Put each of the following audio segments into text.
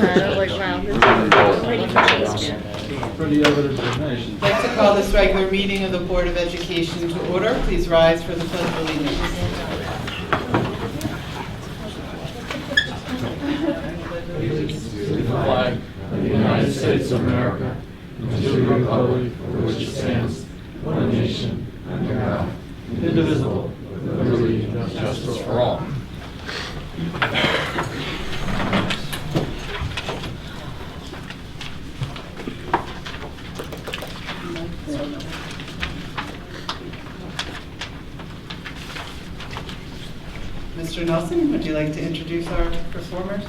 Like, wow, this is pretty fast. Pretty evident donation. I'd like to call this regular meeting of the Board of Education to order. Please rise for the Pledge of Allegiance. To the flag of the United States of America, and to the republic for which it stands, one nation, under God, indivisible, with liberty and justice for all. Mr. Nelson, would you like to introduce our performers?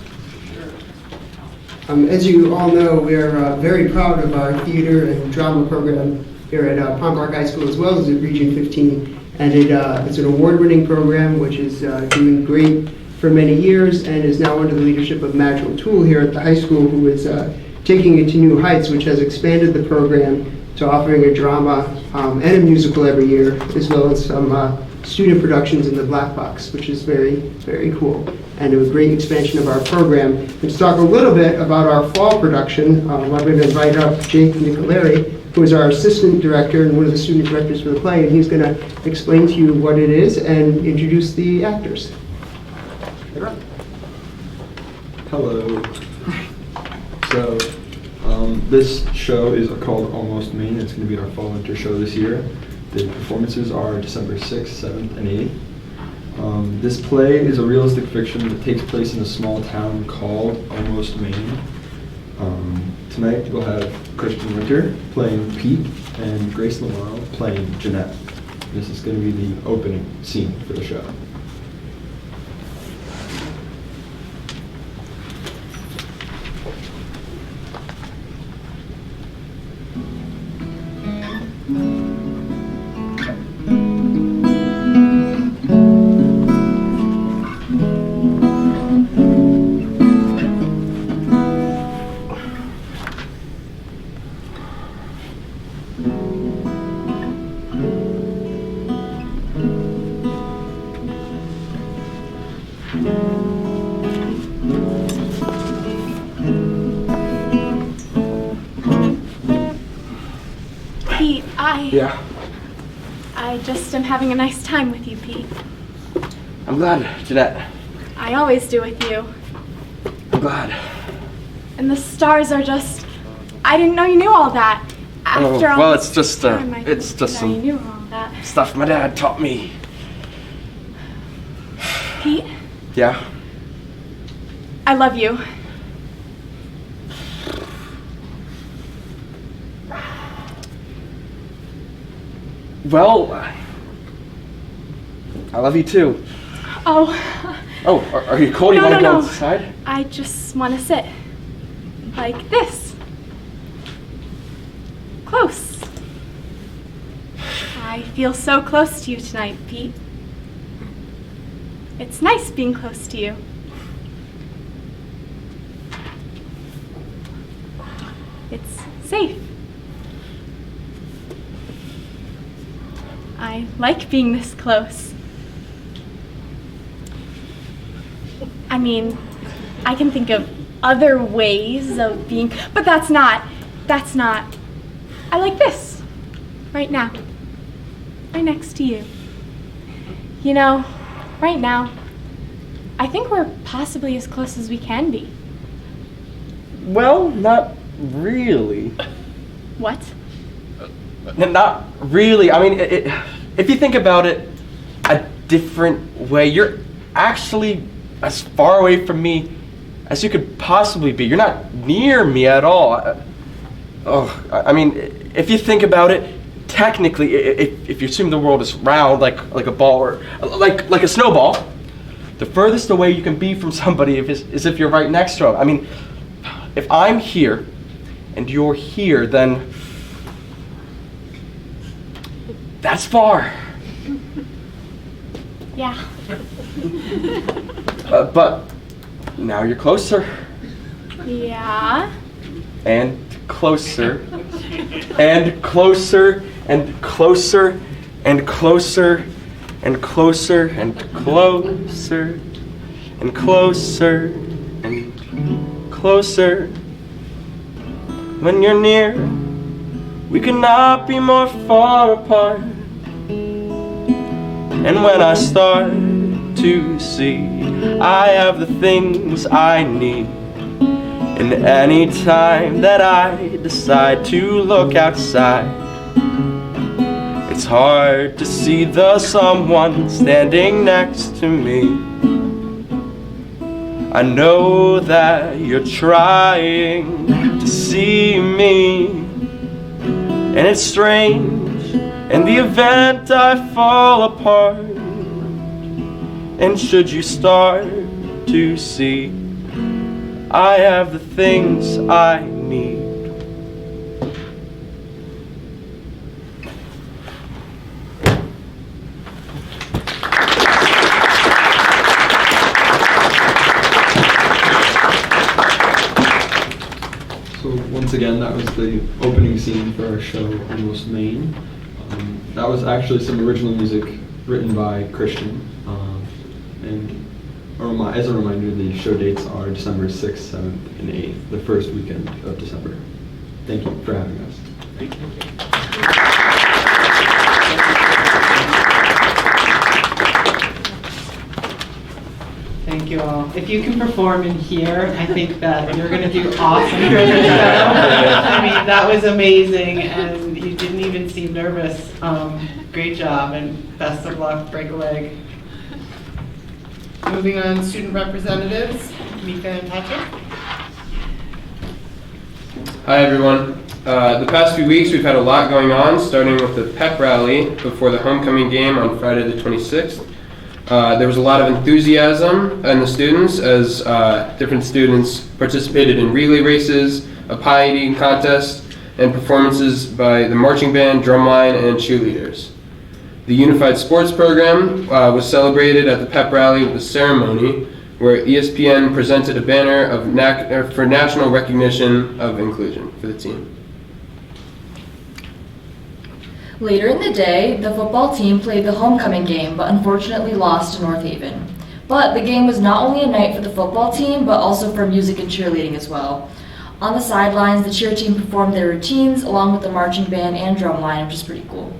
As you all know, we are very proud of our theater and drama program here at Palm Park High School, as well as at Region 15. And it's an award-winning program which is doing great for many years and is now under the leadership of Madge O'Toole here at the high school, who is taking it to new heights, which has expanded the program to offering a drama and a musical every year, as well as some student productions in the Black Box, which is very, very cool, and a great expansion of our program. And to talk a little bit about our fall production, I'm going to invite up Jake Nicolari, who is our assistant director and one of the student directors for the play, and he's going to explain to you what it is and introduce the actors. Hello. So, this show is called Almost Maine. It's going to be our fall-winter show this year. The performances are December 6th, 7th, and 8th. This play is a realistic fiction that takes place in a small town called Almost Maine. Tonight we'll have Christian Winter playing Pete and Grace Lamaro playing Jeanette. This is going to be the opening scene for the show. Pete, Yeah, I just am having a nice time with you, Pete. I'm glad, Jeanette. I always do with you. I'm glad. And the stars are just, I didn't know you knew all that. After all well, this it's just, time, I it's didn't just know you some knew all that. stuff my dad taught me. Pete, Yeah? I love you. Well, I love you too. Oh, Oh, are you cold? You No, want to no, go no. outside? I just want to sit. Like this. Close. I feel so close to you tonight, Pete. It's nice being close to you. It's safe. I like being this close. I mean, I can think of other ways of being, but that's not. I like this, right now, right next to you. You know, right now, I think we're possibly as close as we can be. Well, not really. What? Not really. I mean, if you think about it a different way, you're actually as far away from me as you could possibly be. You're not near me at all. I mean, if you think about it, technically, if you assume the world is round, like a ball or like a snowball, the furthest away you can be from somebody is if you're right next to them. I mean, if I'm here and you're here, then that's far. Yeah. But now you're closer Yeah. and closer and closer and closer and closer and closer and closer and closer and closer. When you're near, we could not be more far apart. And when I start to see I have the things I need, and any time that I decide to look outside, it's hard to see the someone standing next to me. I know that you're trying to see me, and it's strange in the event I fall apart. And should you start to see I have the things I need. So once again, that was the opening scene for our show, Almost Maine. That was actually some original music written by Christian. And as a reminder, the show dates are December 6th, 7th, and 8th, the first weekend of December. Thank you for having us. Thank you. Thank you all. If you can perform in here, I think that you're going to do awesome here in the show. I mean, that was amazing, and you didn't even seem nervous. Great job, and best of luck. Break a leg. Moving on, student representatives, Mika and Patrick. Hi everyone. The past few weeks we've had a lot going on, starting with the pep rally before the homecoming game on Friday the 26th. There was a lot of enthusiasm in the students as different students participated in relay races, a pie eating contest, and performances by the marching band, drumline, and cheerleaders. The Unified Sports Program was celebrated at the pep rally with a ceremony where ESPN presented a banner for national recognition of inclusion for the team. Later in the day, the football team played the homecoming game, but unfortunately lost to North Haven. But the game was not only a night for the football team, but also for music and cheerleading as well. On the sidelines, the cheer team performed their routines along with the marching band and drumline, which is pretty cool.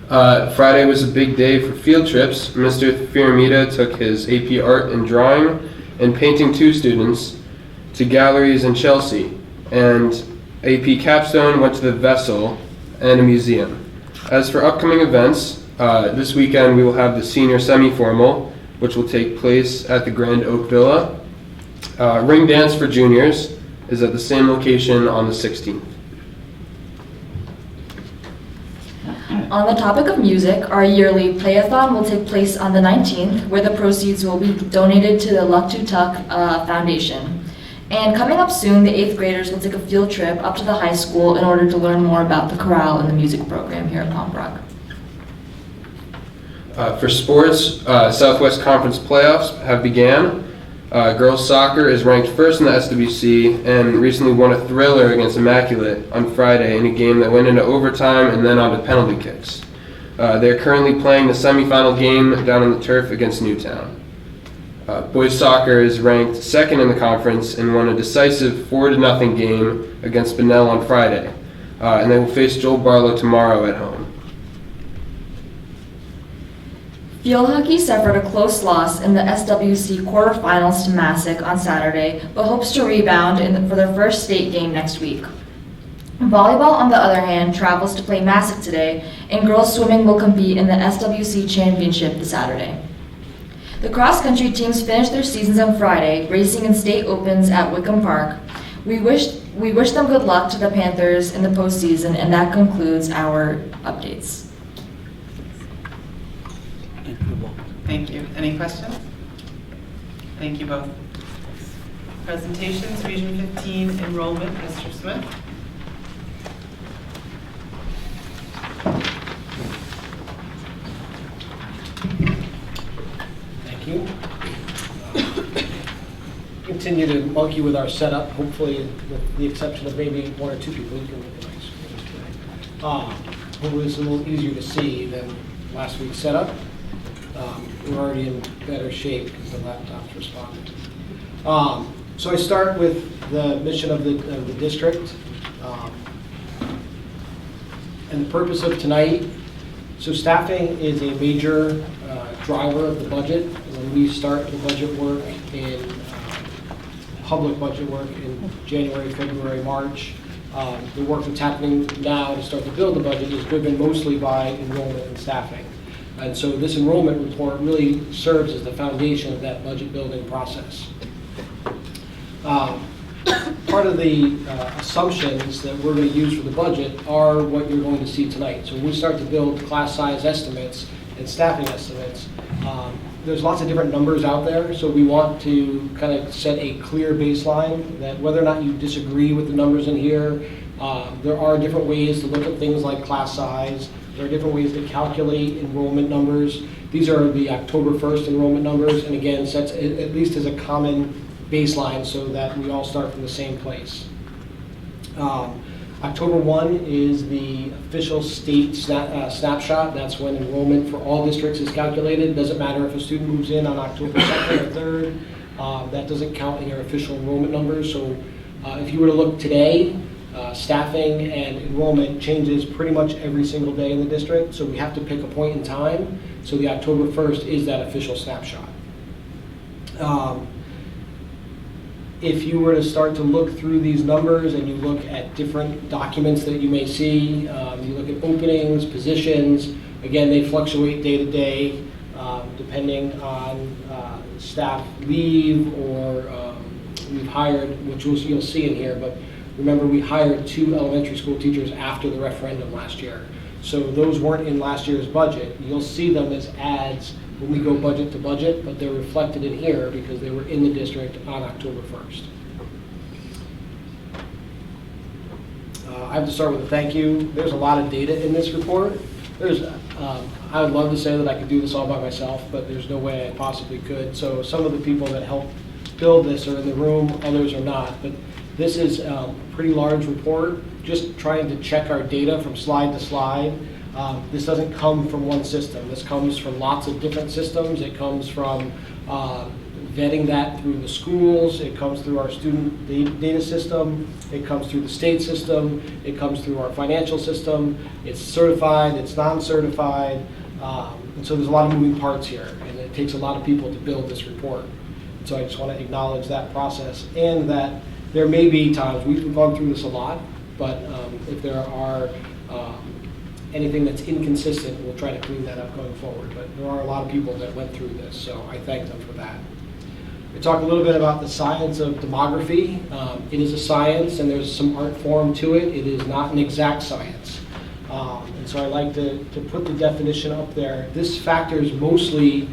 Friday was a big day for field trips. Mr. Fiormita took his AP Art and Drawing and Painting 2 students to galleries in Chelsea, and AP Capstone went to the Vessel and a museum. As for upcoming events, this weekend we will have the senior semi-formal, which will take place at the Grand Oak Villa. Ring Dance for juniors is at the same location on the 16th. On the topic of music, our yearly playathon will take place on the 19th, where the proceeds will be donated to the Luck to Tuck Foundation. And coming up soon, the 8th graders will take a field trip up to the high school in order to learn more about the chorale and the music program here at Palm Brook. For sports, Southwest Conference playoffs have began. Girls soccer is ranked first in the SWC and recently won a thriller against Immaculate on Friday in a game that went into overtime and then on to penalty kicks. They're currently playing the semifinal game down on the turf against Newtown. Boys soccer is ranked second in the conference and won a decisive 4-0 game against Bunnell on Friday. And they will face Joel Barlow tomorrow at home. Field hockey suffered a close loss in the SWC quarterfinals to Massac on Saturday, but hopes to rebound for their first state game next week. Volleyball, on the other hand, travels to play Massac today, and girls swimming will compete in the SWC championship this Saturday. The cross-country teams finished their seasons on Friday, racing in state opens at Wickham Park. We wish them good luck to the Panthers in the postseason, and that concludes our updates. Thank you. Any questions? Thank you both. Presentations, Region 15 enrollment, Mr. Smith. Thank you. Continue to monkey with our setup, hopefully with the exception of maybe one or two people. You can look at my screen today. Hopefully it's a little easier to see than last week's setup. We're already in better shape because the laptops responded. So I start with the mission of the district. And the purpose of tonight, so staffing is a major driver of the budget. When we start the budget work in public budget work in January, February, March, the work that's happening now to start to build the budget is driven mostly by enrollment and staffing. And so this enrollment report really serves as the foundation of that budget building process. Part of the assumptions that we're going to use for the budget are what you're going to see tonight. So when we start to build class size estimates and staffing estimates, there's lots of different numbers out there, so we want to kind of set a clear baseline that whether or not you disagree with the numbers in here, there are different ways to look at things like class size. There are different ways to calculate enrollment numbers. These are the October 1st enrollment numbers, and again, sets at least as a common baseline so that we all start from the same place. October 1 is the official state snapshot. That's when enrollment for all districts is calculated. It doesn't matter if a student moves in on October 2nd or 3rd. That doesn't count in your official enrollment numbers. So if you were to look today, staffing and enrollment changes pretty much every single day in the district. So we have to pick a point in time. So the October 1st is that official snapshot. If you were to start to look through these numbers and you look at different documents that you may see, you look at openings, positions, again, they fluctuate day to day depending on staff leave or we've hired, which you'll see in here, but remember we hired 2 elementary school teachers after the referendum last year. So those weren't in last year's budget. You'll see them as adds when we go budget to budget, but they're reflected in here because they were in the district on October 1st. I have to start with a thank you. There's a lot of data in this report. I would love to say that I could do this all by myself, but there's no way I possibly could. So some of the people that helped build this are in the room, others are not. But this is a pretty large report, just trying to check our data from slide to slide. This doesn't come from one system. This comes from lots of different systems. It comes from vetting that through the schools. It comes through our student data system. It comes through the state system. It comes through our financial system. It's certified. It's non-certified. And so there's a lot of moving parts here. And it takes a lot of people to build this report. So I just want to acknowledge that process and that there may be times, we've gone through this a lot, but if there are anything that's inconsistent, we'll try to clean that up going forward. But there are a lot of people that went through this, so I thank them for that. We talk a little bit about the science of demography. It is a science and there's some art form to it. It is not an exact science. And so I like to put the definition up there. This factors mostly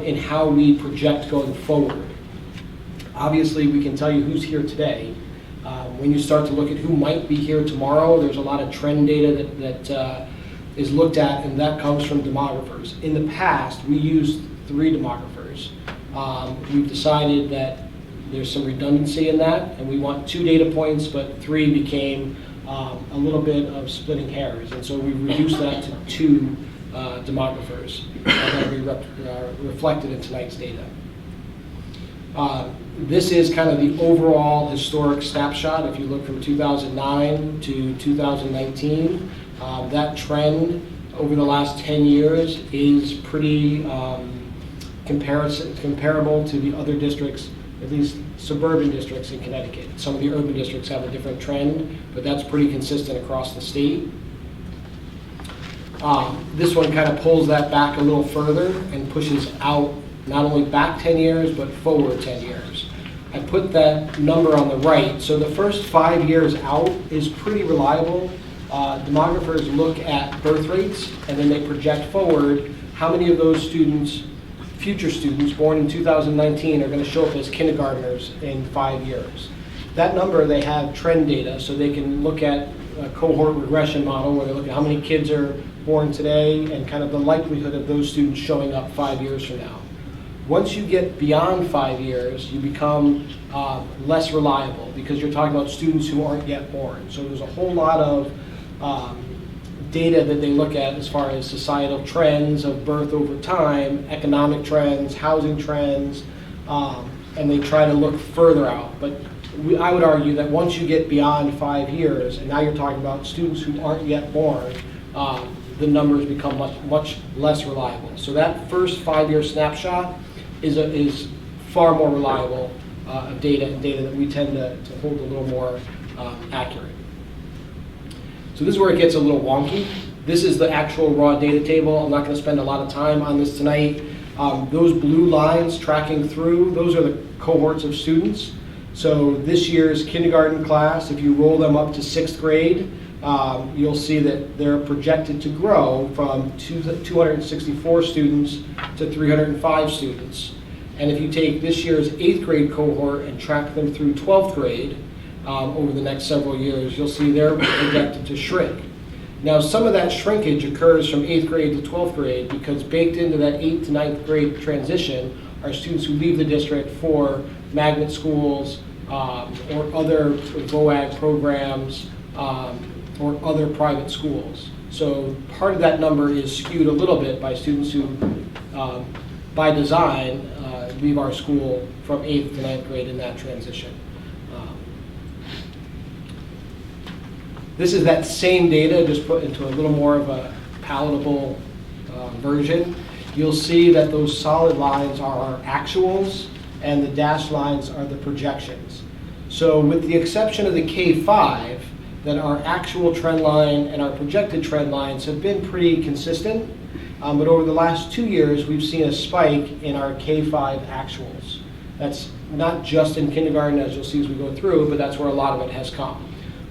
in how we project going forward. Obviously, we can tell you who's here today. When you start to look at who might be here tomorrow, there's a lot of trend data that is looked at, and that comes from demographers. In the past, we used 3 demographers. We've decided that there's some redundancy in that, and we want 2 data points, but 3 became a little bit of splitting hairs, and so we've reduced that to 2 demographers that will be reflected in tonight's data. This is kind of the overall historic snapshot. If you look from 2009 to 2019, that trend over the last 10 years is pretty comparable to the other districts, at least suburban districts in Connecticut. Some of the urban districts have a different trend, but that's pretty consistent across the state. This one kind of pulls that back a little further and pushes out not only back 10 years, but forward 10 years. I put that number on the right. So the first 5 years out is pretty reliable. Demographers look at birth rates, and then they project forward how many of those students, future students born in 2019, are going to show up as kindergartners in 5 years. That number, they have trend data, so they can look at a cohort regression model where they look at how many kids are born today and kind of the likelihood of those students showing up 5 years from now. Once you get beyond 5 years, you become less reliable because you're talking about students who aren't yet born. So there's a whole lot of data that they look at as far as societal trends of birth over time, economic trends, housing trends, and they try to look further out. But I would argue that once you get beyond 5 years, and now you're talking about students who aren't yet born, the numbers become much less reliable. So that first 5-year snapshot is far more reliable of data, and data that we tend to hold a little more accurate. So this is where it gets a little wonky. This is the actual raw data table. I'm not going to spend a lot of time on this tonight. Those blue lines tracking through, those are the cohorts of students. So this year's kindergarten class, if you roll them up to 6th grade, you'll see that they're projected to grow from 264 students to 305 students. And if you take this year's 8th grade cohort and track them through 12th grade over the next several years, you'll see they're projected to shrink. Now, some of that shrinkage occurs from 8th grade to 12th grade because baked into that 8th to 9th grade transition are students who leave the district for magnet schools or other VOAG programs or other private schools. So part of that number is skewed a little bit by students who, by design, leave our school from 8th to 9th grade in that transition. This is that same data, just put into a little more of a palatable version. You'll see that those solid lines are our actuals and the dashed lines are the projections. So with the exception of the K-5, that our actual trend line and our projected trend lines have been pretty consistent. But over the last 2 years, we've seen a spike in our K-5 actuals. That's not just in kindergarten, as you'll see as we go through, but that's where a lot of it has come.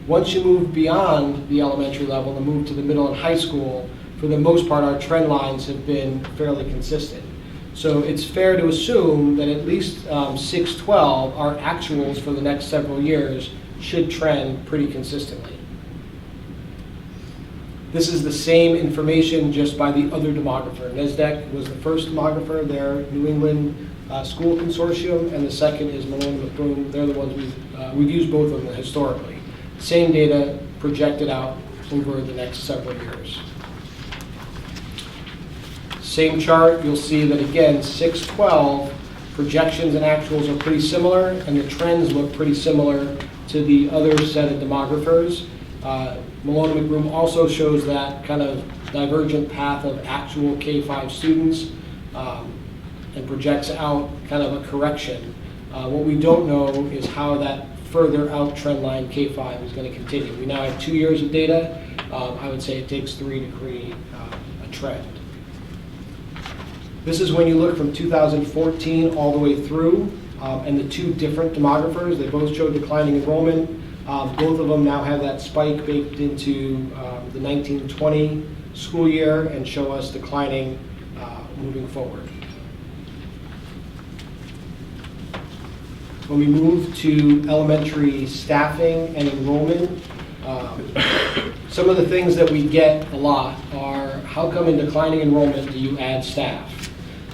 Once you move beyond the elementary level and move to the middle and high school, for the most part, our trend lines have been fairly consistent. So it's fair to assume that at least 6-12, our actuals for the next several years should trend pretty consistently. This is the same information just by the other demographer. NESDEC was the first demographer, their New England School Consortium, and the second is Malone McBroom. They're the ones we've used both of them historically. Same data projected out over the next several years. Same chart, you'll see that again, 6-12 projections and actuals are pretty similar, and the trends look pretty similar to the other set of demographers. Malone McBroom also shows that kind of divergent path of actual K-5 students and projects out kind of a correction. What we don't know is how that further out trend line K-5 is going to continue. We now have 2 years of data. I would say it takes 3 to create a trend. This is when you look from 2014 all the way through, and the two different demographers, they both show declining enrollment. Both of them now have that spike baked into the 1920 school year and show us declining moving forward. When we move to elementary staffing and enrollment, some of the things that we get a lot are, how come in declining enrollment do you add staff?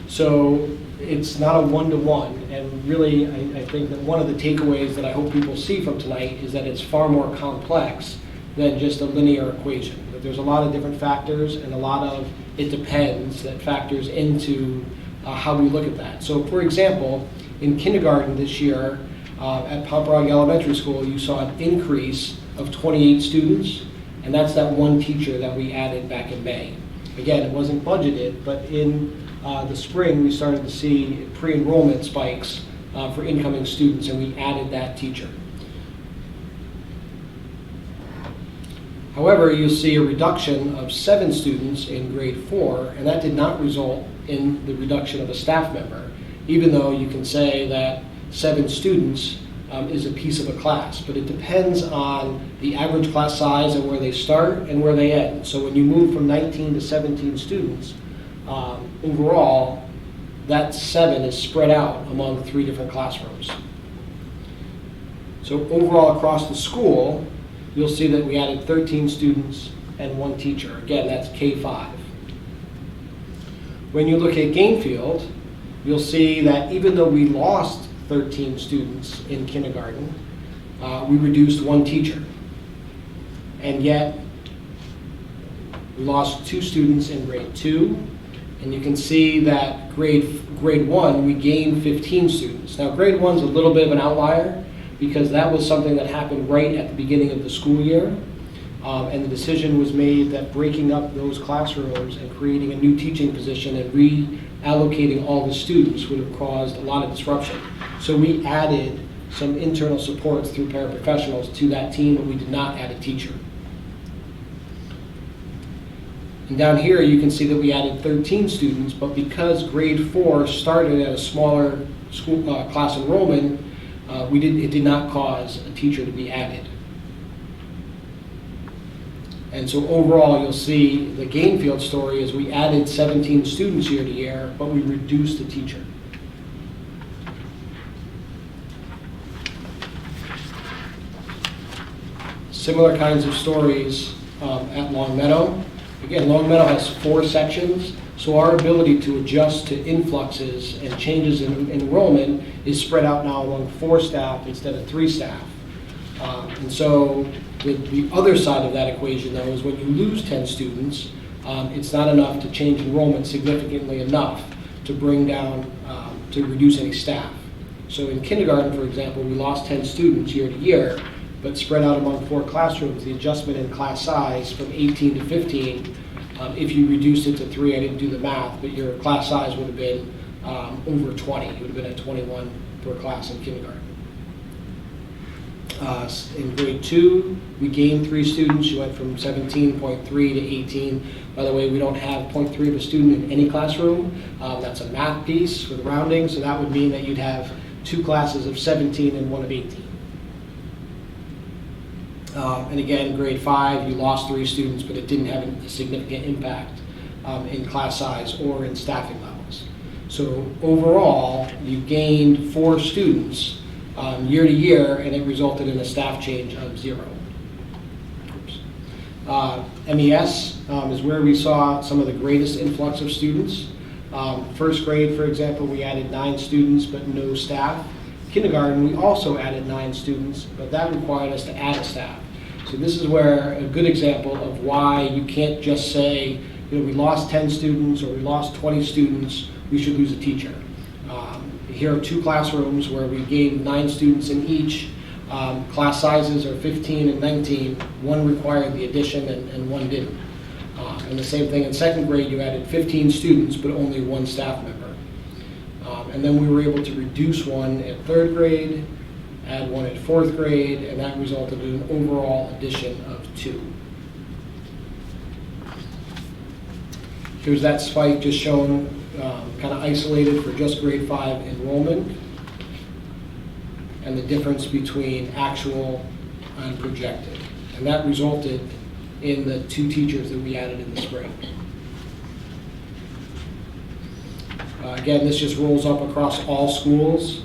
So it's not a one-to-one, and really I think that one of the takeaways that I hope people see from tonight is that it's far more complex than just a linear equation. That there's a lot of different factors and a lot of it depends that factors into how we look at that. So for example, in kindergarten this year at Pomperaug Elementary School, you saw an increase of 28 students, and that's that one teacher that we added back in May. Again, it wasn't budgeted, but in the spring we started to see pre-enrollment spikes for incoming students, and we added that teacher. However, you'll see a reduction of 7 students in grade 4, and that did not result in the reduction of a staff member, even though you can say that 7 students is a piece of a class, but it depends on the average class size and where they start and where they end. So when you move from 19 to 17 students, overall, that 7 is spread out among 3 different classrooms. So overall across the school, you'll see that we added 13 students and 1 teacher. Again, that's K-5. When you look at Gainfield, you'll see that even though we lost 13 students in kindergarten, we reduced 1 teacher. And yet, we lost 2 students in grade 2, And you can see that grade 1, we gained 15 students. Now grade 1's a little bit of an outlier because that was something that happened right at the beginning of the school year. And the decision was made that breaking up those classrooms and creating a new teaching position and reallocating all the students would have caused a lot of disruption. So we added some internal supports through paraprofessionals to that team, but we did not add a teacher. And down here you can see that we added 13 students, but because grade 4 started at a smaller school class enrollment, it did not cause a teacher to be added. And so overall, you'll see the Gainfield story is we added 17 students year to year, but we reduced the teacher. Similar kinds of stories at Long Meadow. Again, Long Meadow has 4 sections, so our ability to adjust to influxes and changes in enrollment is spread out now among 4 staff instead of 3 staff. And so the other side of that equation, though, is when you lose 10 students, it's not enough to change enrollment significantly enough to bring down, to reduce any staff. So in kindergarten, for example, we lost 10 students year to year, but spread out among 4 classrooms, the adjustment in class size from 18 to 15, if you reduced it to 3, I didn't do the math, but your class size would have been over 20. It would have been at 21 per class in kindergarten. In grade 2, we gained 3 students. You went from 17.3 to 18. By the way, we don't have 0.3 of a student in any classroom. That's a math piece with rounding, so that would mean that you'd have 2 classes of 17 and 1 of 18. And again, grade 5, you lost 3 students, but it didn't have a significant impact in class size or in staffing levels. So overall, you gained 4 students year to year, and it resulted in a staff change of 0. MES is where we saw some of the greatest influx of students. First grade, for example, we added 9 students, but no staff. Kindergarten, we also added 9 students, but that required us to add a staff. So this is where a good example of why you can't just say, we lost 10 students or we lost 20 students, we should lose a teacher. Here are 2 classrooms where we gained 9 students in each. Class sizes are 15 and 19. 1 required the addition and 1 didn't. And the same thing in second grade, you added 15 students, but only 1 staff member. And then we were able to reduce 1 at 3rd grade, add 1 at 4th grade, and that resulted in an overall addition of 2. Here's that spike just shown, kind of isolated for just grade 5 enrollment, and the difference between actual and projected. And that resulted in the 2 teachers that we added in the spring. Again, this just rolls up across all schools.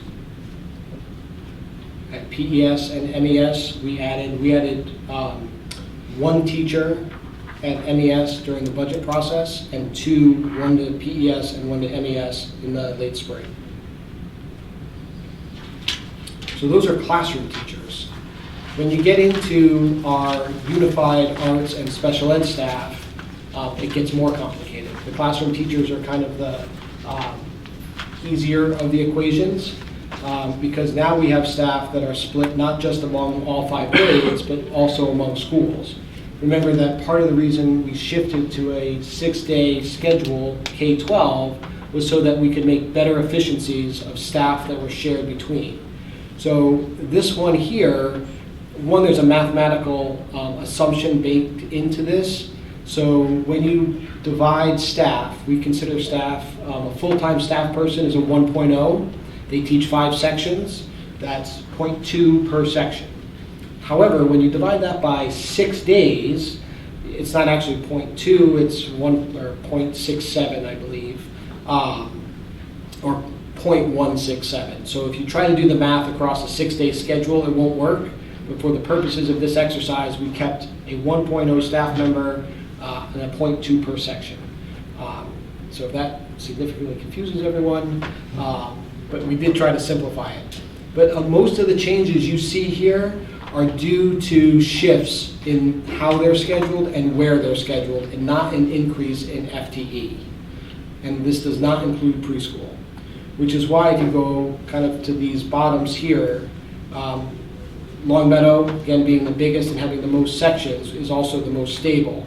At PES and MES, we added 1 teacher at MES during the budget process, and 1 to PES and 1 to MES in the late spring. So those are classroom teachers. When you get into our unified arts and special ed staff, it gets more complicated. The classroom teachers are kind of the easier of the equations, because now we have staff that are split not just among all 5 grades, but also among schools. Remember that part of the reason we shifted to a 6-day schedule, K-12, was so that we could make better efficiencies of staff that were shared between. So this one here, there's a mathematical assumption baked into this. So when you divide staff, we consider staff, a full-time staff person is a 1.0. They teach 5 sections. That's 0.2 per section. However, when you divide that by 6 days, it's not actually 0.2, it's 0.67, I believe, or 0.167. So if you try to do the math across a 6-day schedule, it won't work. But for the purposes of this exercise, we kept a 1.0 staff member and a 0.2 per section. So that significantly confuses everyone, but we did try to simplify it. But most of the changes you see here are due to shifts in how they're scheduled and where they're scheduled, and not an increase in FTE. and this does not include preschool, which is why if you go kind of to these bottoms here, Long Meadow, again being the biggest and having the most sections, is also the most stable.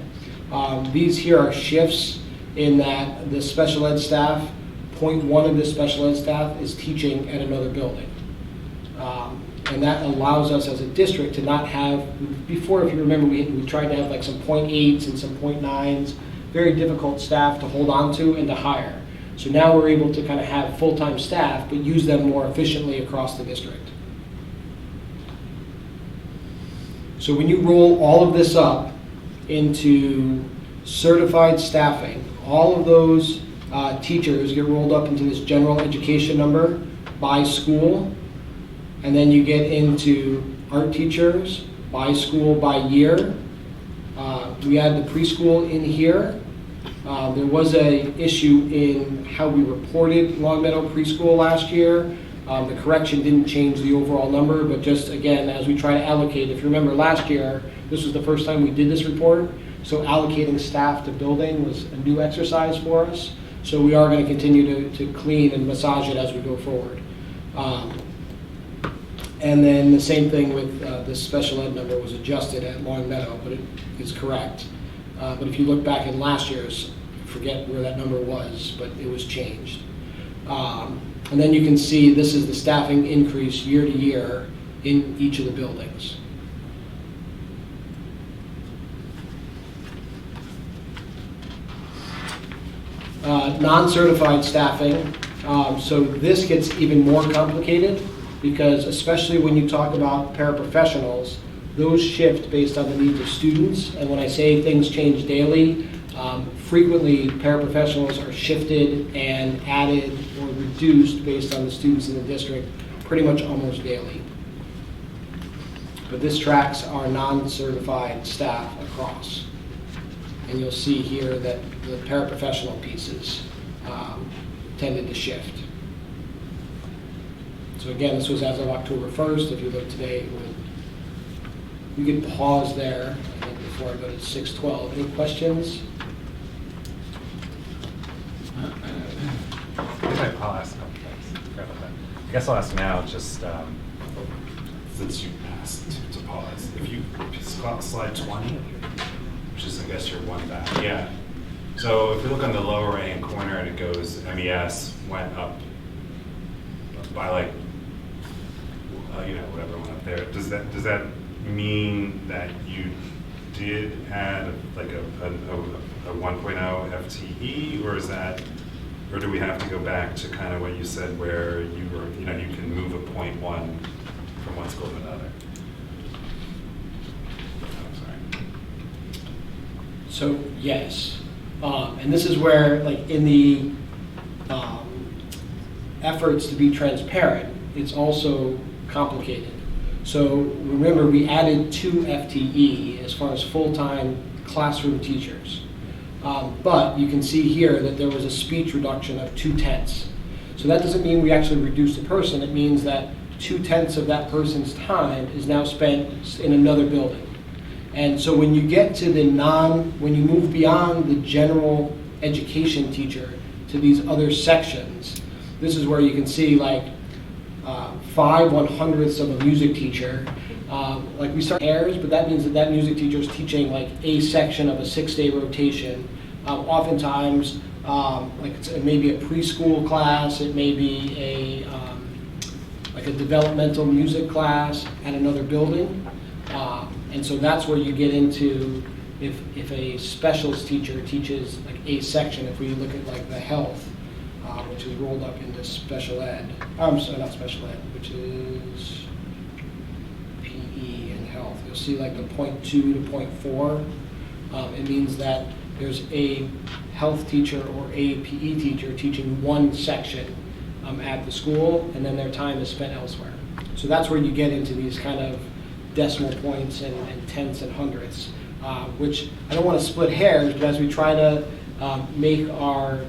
These here are shifts in that the special ed staff, 0.1 of the special ed staff is teaching at another building. And that allows us as a district to not have, before if you remember we tried to have like some 0.8s and some 0.9s, very difficult staff to hold on to and to hire. So now we're able to kind of have full-time staff but use them more efficiently across the district. So when you roll all of this up into certified staffing, all of those teachers get rolled up into this general education number by school, and then you get into art teachers by school by year. We add the preschool in here. There was an issue in how we reported Long Meadow preschool last year. The correction didn't change the overall number, but just again, as we try to allocate, if you remember last year, this was the first time we did this report, so allocating staff to building was a new exercise for us. So we are going to continue to clean and massage it as we go forward. And then the same thing with the special ed number was adjusted at Long Meadow, but it is correct. But if you look back in last year's, forget where that number was, but it was changed. And then you can see this is the staffing increase year to year in each of the buildings. Non-certified staffing. So this gets even more complicated because especially when you talk about paraprofessionals, those shift based on the needs of students. And when I say things change daily, frequently paraprofessionals are shifted and added or reduced based on the students in the district pretty much almost daily. But this tracks our non-certified staff across. And you'll see here that the paraprofessional pieces tended to shift. So again, this was as of October 1st. If you look today, we could pause there I think, before I go to 612. Any questions? I'll ask a couple things. Forgot about that. I guess I'll ask now, just since you asked to pause. If you slide 20, which is, I guess, your one back. Yeah. So if you look on the lower right-hand corner and it goes, MES went up by like, whatever went up there. Does that mean that you did add like a 1.0 FTE, or is that, or do we have to go back to kind of what you said where you were, you can move a 0.1 from one school to another? So yes, and this is where, like, in the efforts to be transparent, it's also complicated. So remember, we added 2 FTE as far as full-time classroom teachers. But you can see here that there was a speech reduction of 2/10. So that doesn't mean we actually reduced the person. It means that 2/10 of that person's time is now spent in another building. And so when you get to when you move beyond the general education teacher to these other sections, this is where you can see like 5/100ths of a music teacher. Like we start pairs, but that means that music teacher is teaching like a section of a 6-day rotation. Oftentimes, it may be a preschool class, it may be like a developmental music class at another building. And so that's where you get into if a specialist teacher teaches like a section, if we look at like the health, which is rolled up into special ed. I'm sorry, not special ed, which is PE and health. You'll see like the 0.2 to 0.4. It means that there's a health teacher or a PE teacher teaching one section at the school, and then their time is spent elsewhere. So that's where you get into these kind of decimal points and tenths and hundredths, which I don't want to split hairs, but as we try to make our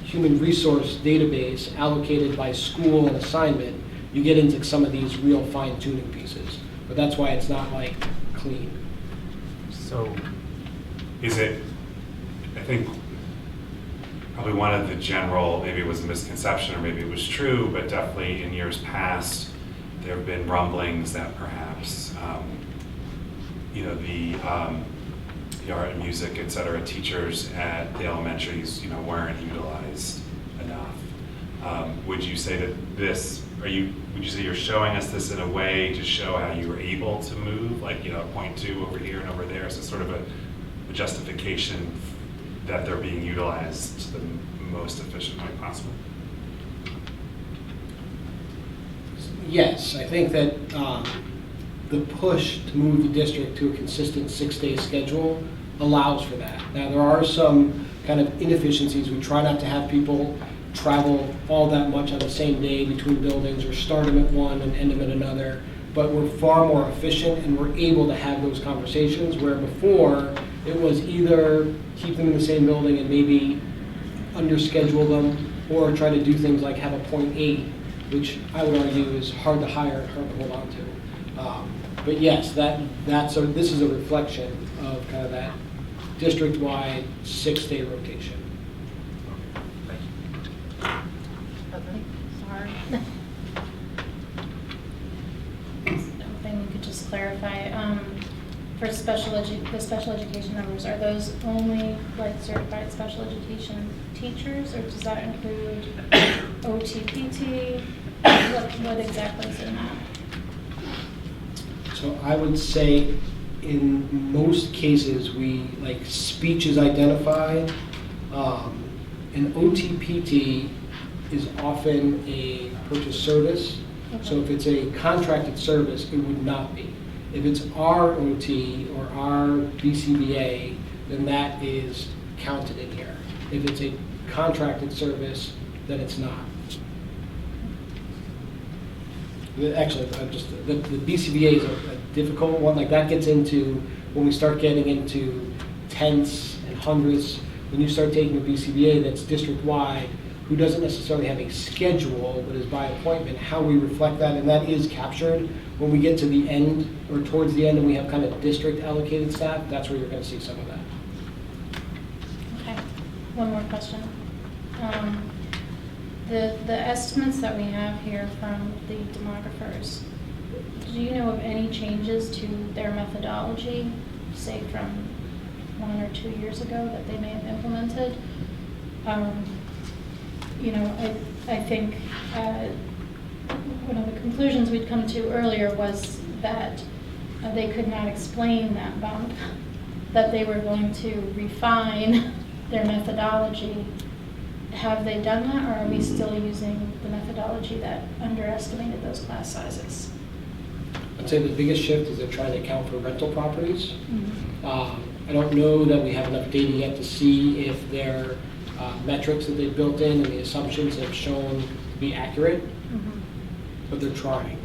human resource database allocated by school and assignment, you get into some of these real fine-tuning pieces. But that's why it's not like clean. So is it, I think probably one of the general, maybe it was a misconception or maybe it was true, but definitely in years past, there have been rumblings that perhaps, the art and music, et cetera, teachers at the elementaries, weren't utilized enough. Would you say that would you say you're showing us this in a way to show how you were able to move, like, 0.2 over here and over there? So sort of a justification that they're being utilized the most efficient way possible? Yes, I think that the push to move the district to a consistent 6-day schedule allows for that. Now, there are some kind of inefficiencies. We try not to have people travel all that much on the same day between buildings, or start them at one and end them at another, but we're far more efficient and we're able to have those conversations, where before it was either keep them in the same building and maybe underschedule them, or try to do things like have a 0.8, which I would argue is hard to hire and hard to hold on to. But yes, this is a reflection of kind of that district-wide 6-day rotation. Sorry. Hoping you could just clarify, for the special education numbers, are those only like certified special education teachers, or does that include OTPT? What exactly is in that? So I would say in most cases, speech is identified. An OTPT is often a purchase service. Okay. So if it's a contracted service, it would not be. If it's our OT or our BCBA, then that is counted in here. If it's a contracted service, then it's not. Actually, the BCBA is a difficult one. Like, that gets into, when we start getting into tenths and hundredths, when you start taking a BCBA that's district-wide, who doesn't necessarily have a schedule, but is by appointment, how we reflect that, and that is captured. When we get to the end, or towards the end, and we have kind of district-allocated staff, that's where you're going to see some of that. Okay, one more question. The estimates that we have here from the demographers, do you know of any changes to their methodology, say from 1 or 2 years ago, that they may have implemented? I think one of the conclusions we'd come to earlier was that they could not explain that bump, that they were going to refine their methodology. Have they done that, or are we still using the methodology that underestimated those class sizes? I'd say the biggest shift is they're trying to account for rental properties. Mm-hmm. I don't know that we have enough data yet to see if their metrics that they've built in and the assumptions have shown to be accurate, but they're trying.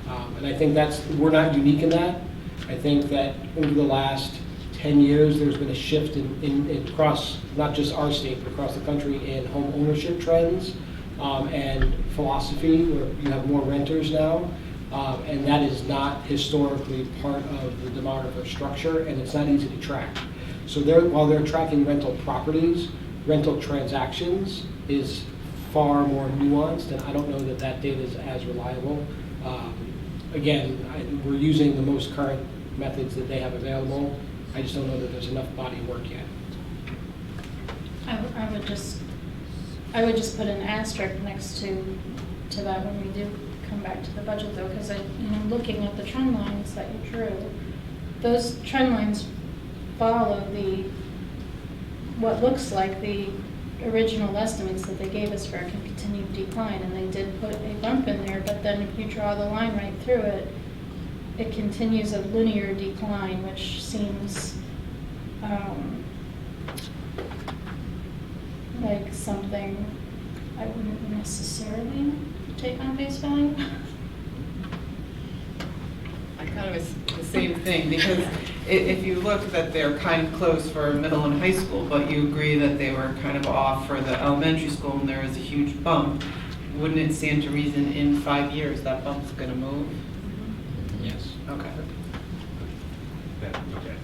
And I think we're not unique in that. I think that over the last 10 years, there's been a shift in across, not just our state, but across the country, in home ownership trends and philosophy, where you have more renters now. And that is not historically part of the demographic structure, and it's not easy to track. So while they're tracking rental properties, rental transactions is far more nuanced, and I don't know that that data is as reliable. Again, we're using the most current methods that they have available. I just don't know that there's enough body of work yet. I would just put an asterisk next to that when we do come back to the budget, though, because looking at the trend lines that you drew, those trend lines follow what looks like the original estimates that they gave us for a continued decline, and they did put a bump in there, but then if you draw the line right through it, it continues a linear decline, which seems like something I wouldn't necessarily take on face value. I kind of was the same thing, because if you look that they're kind of close for middle and high school, but you agree that they were kind of off for the elementary school and there is a huge bump, wouldn't it stand to reason in 5 years that bump's going to move? Yes. Okay. Yeah, okay.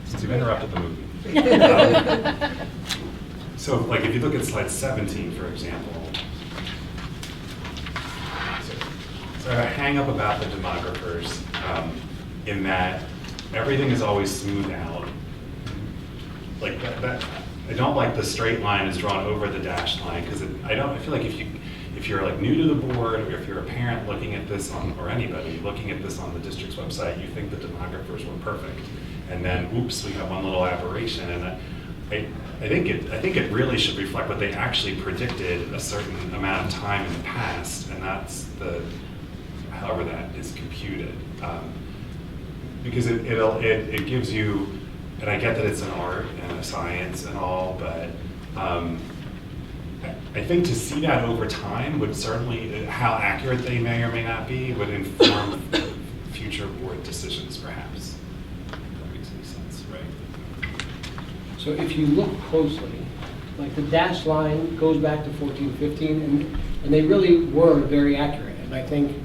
Since you've interrupted the movie. So like if you look at slide 17, for example, so I have a hang up about the demographers in that everything is always smoothed out. Like that I don't like the straight line is drawn over the dashed line because I feel like if you're like new to the board or if you're a parent looking at this or anybody looking at this on the district's website, you think the demographers were perfect, and then oops, we got one little aberration. And I think it really should reflect what they actually predicted a certain amount of time in the past, and that's however that is computed, because it gives you, and I get that it's an art and a science and all, but I think to see that over time would certainly, how accurate they may or may not be, would inform future board decisions, perhaps. If that makes any sense, right? So if you look closely, like the dashed line goes back to 14, 15, and they really were very accurate. And I think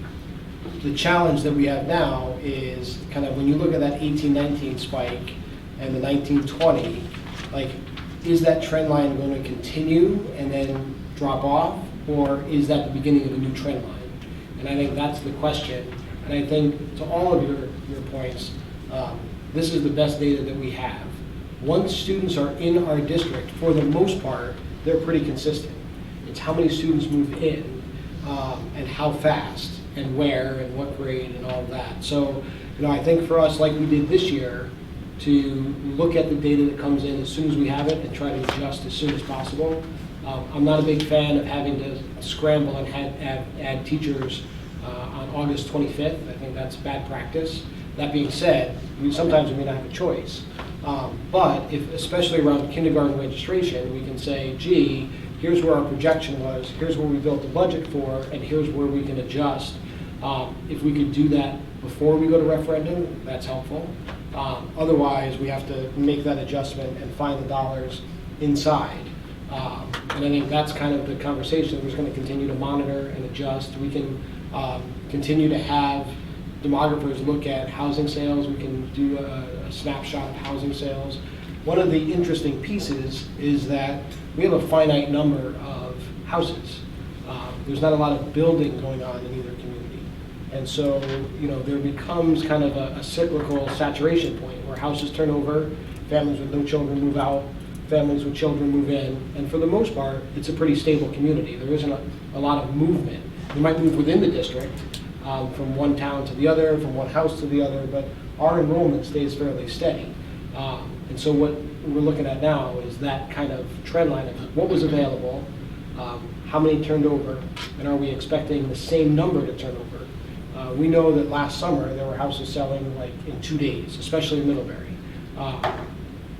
the challenge that we have now is kind of when you look at that 18-19 spike and the 19-20, like, is that trend line going to continue and then drop off, or is that the beginning of a new trend line? And I think that's the question. And I think to all of your points, this is the best data that we have. Once students are in our district, for the most part, they're pretty consistent. It's how many students move in and how fast and where and what grade and all of that. So, I think for us, like we did this year, to look at the data that comes in as soon as we have it and try to adjust as soon as possible. I'm not a big fan of having to scramble and add teachers on August 25th. I think that's bad practice. That being said, sometimes we may not have a choice. But if, especially around kindergarten registration, we can say, gee, here's where our projection was, here's where we built the budget for, and here's where we can adjust. If we could do that before we go to referendum, that's helpful. Otherwise, we have to make that adjustment and find the dollars inside. And I think that's kind of the conversation that we're going to continue to monitor and adjust. We can continue to have demographers look at housing sales. We can do a snapshot of housing sales. One of the interesting pieces is that we have a finite number of houses. There's not a lot of building going on in either community. And so, there becomes kind of a cyclical saturation point where houses turn over, families with no children move out, families with children move in, and for the most part, it's a pretty stable community. There isn't a lot of movement. You might move within the district from one town to the other, from one house to the other, but our enrollment stays fairly steady. And so what we're looking at now is that kind of trend line of what was available, how many turned over, and are we expecting the same number to turn over? We know that last summer there were houses selling like in 2 days, especially in Middlebury.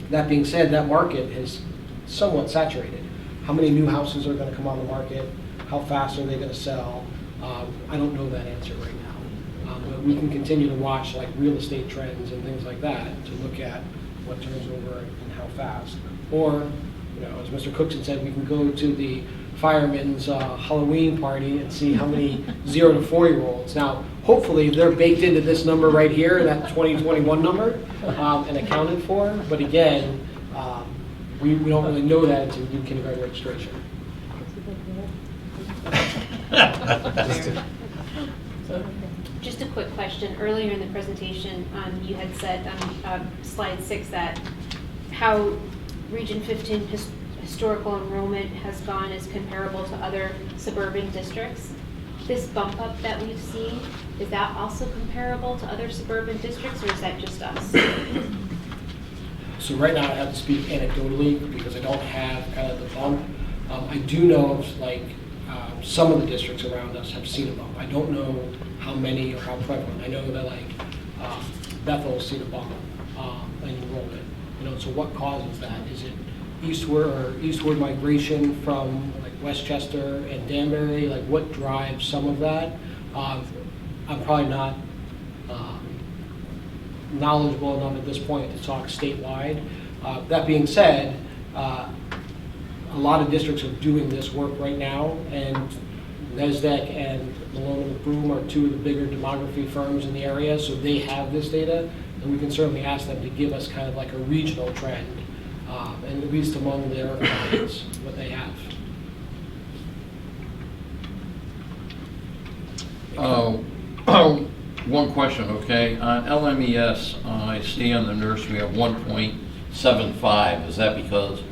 That being said, that market has somewhat saturated. How many new houses are going to come on the market? How fast are they going to sell? I don't know that answer right now. But we can continue to watch like real estate trends and things like that to look at what turns over and how fast. Or, as Mr. Cookson said, we can go to the firemen's Halloween party and see how many 0 to 4-year-olds. Now, hopefully they're baked into this number right here, that 2021 number, and accounted for. But again, we don't really know that until we do kindergarten registration. Just a quick question. Earlier in the presentation, you had said on slide 6 that how Region 15 historical enrollment has gone is comparable to other suburban districts. This bump up that we've seen, is that also comparable to other suburban districts, or is that just us? So right now I have to speak anecdotally because I don't have kind of the bump. I do know of some of the districts around us have seen a bump. I don't know how many or how prevalent. I know that Bethel's seen a bump in enrollment. So what causes that? Is it eastward migration from like Westchester and Danbury? Like what drives some of that? I'm probably not knowledgeable enough at this point to talk statewide. That being said, a lot of districts are doing this work right now, and NESDEC and Malone and McBroom are two of the bigger demography firms in the area, so they have this data, and we can certainly ask them to give us kind of like a regional trend and at least among their clients, what they have. One question, okay? On LMES, I see on the nurse we have 1.75. Is that because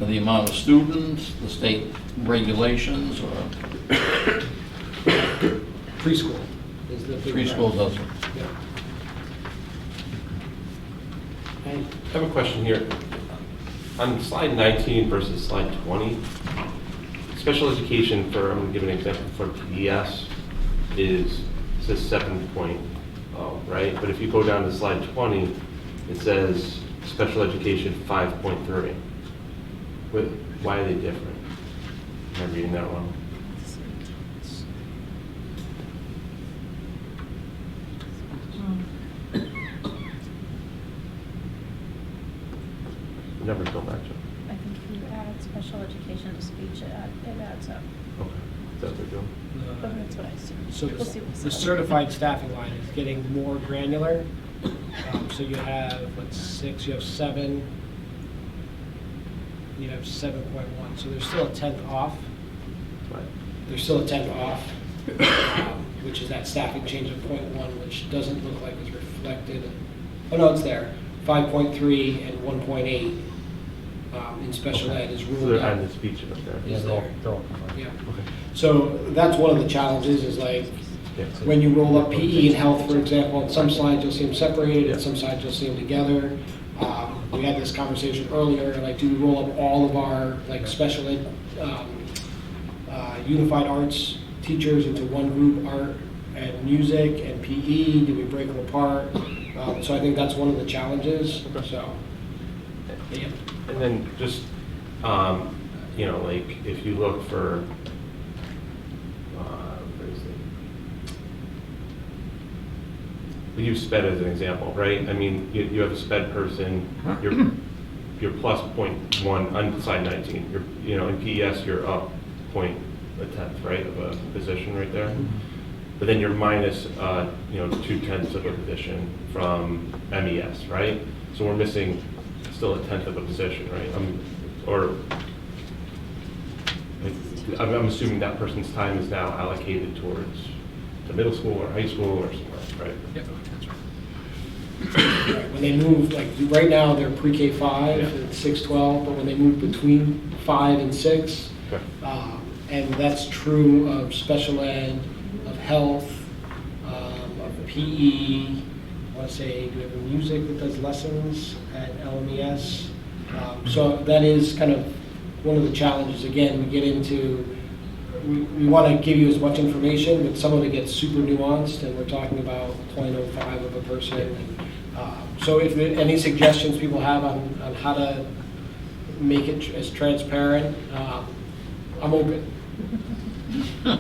of the amount of students, the state regulations, or Preschool is the big preschool driver. doesn't? Yeah. I have a question here. On slide 19 versus slide 20, special education for, I'm going to give an example, for PES says 7.0, right? But if you go down to slide 20, it says special education 5.3. Why are they different? Am I reading that wrong? Never go back to it. I think if you add special education to speech, it adds up. Okay. Is that what they're doing? But that's what I assume. So We'll see what's the up. certified staffing line is getting more granular. So you have, what's 6, you have 7, you have 7.1. So there's still a 10th off. Right. There's still a 10th off, which is that staffing change of 0.1, which doesn't look like it's reflected. Oh, no, it's there. 5.3 and 1.8 in special ed is So ruled they're out. adding the speech up there. Is there. Yeah. Okay. So that's one of the challenges is like, Yeah. when you roll up PE and health, for example, on some slides you'll see them separated, Yeah. on some slides you'll see them together. We had this conversation earlier, like do we roll up all of our like special ed, unified arts teachers into one group, art and music and PE? Do we break them apart? So I think that's one of the challenges. So, yeah. And then just, you know, like if you look for, where is it? We use SPED as an example, right? I mean, you have a SPED person, you're plus 0.1 on slide 19. You're, you know, in PES you're up 0.1, right, of a position right there. But then you're minus, you know, 0.2 of a position from MES, right? So we're missing still 1/10 of a position, right? I'm assuming that person's time is now allocated towards the middle school or high school or somewhere, right? Yep. When they move, like right now they're pre-K 5 Yeah. and 6-12, but when they move between 5 and 6, Okay. and that's true of special ed, of health, of PE. I want to say, do we have a music that does lessons at LMES? So that is kind of one of the challenges. Again, we get into, we want to give you as much information, but some of it gets super nuanced, and we're talking about 0.05 of a person. And, so if there any suggestions people have on how to make it as transparent, I'm open. Yeah,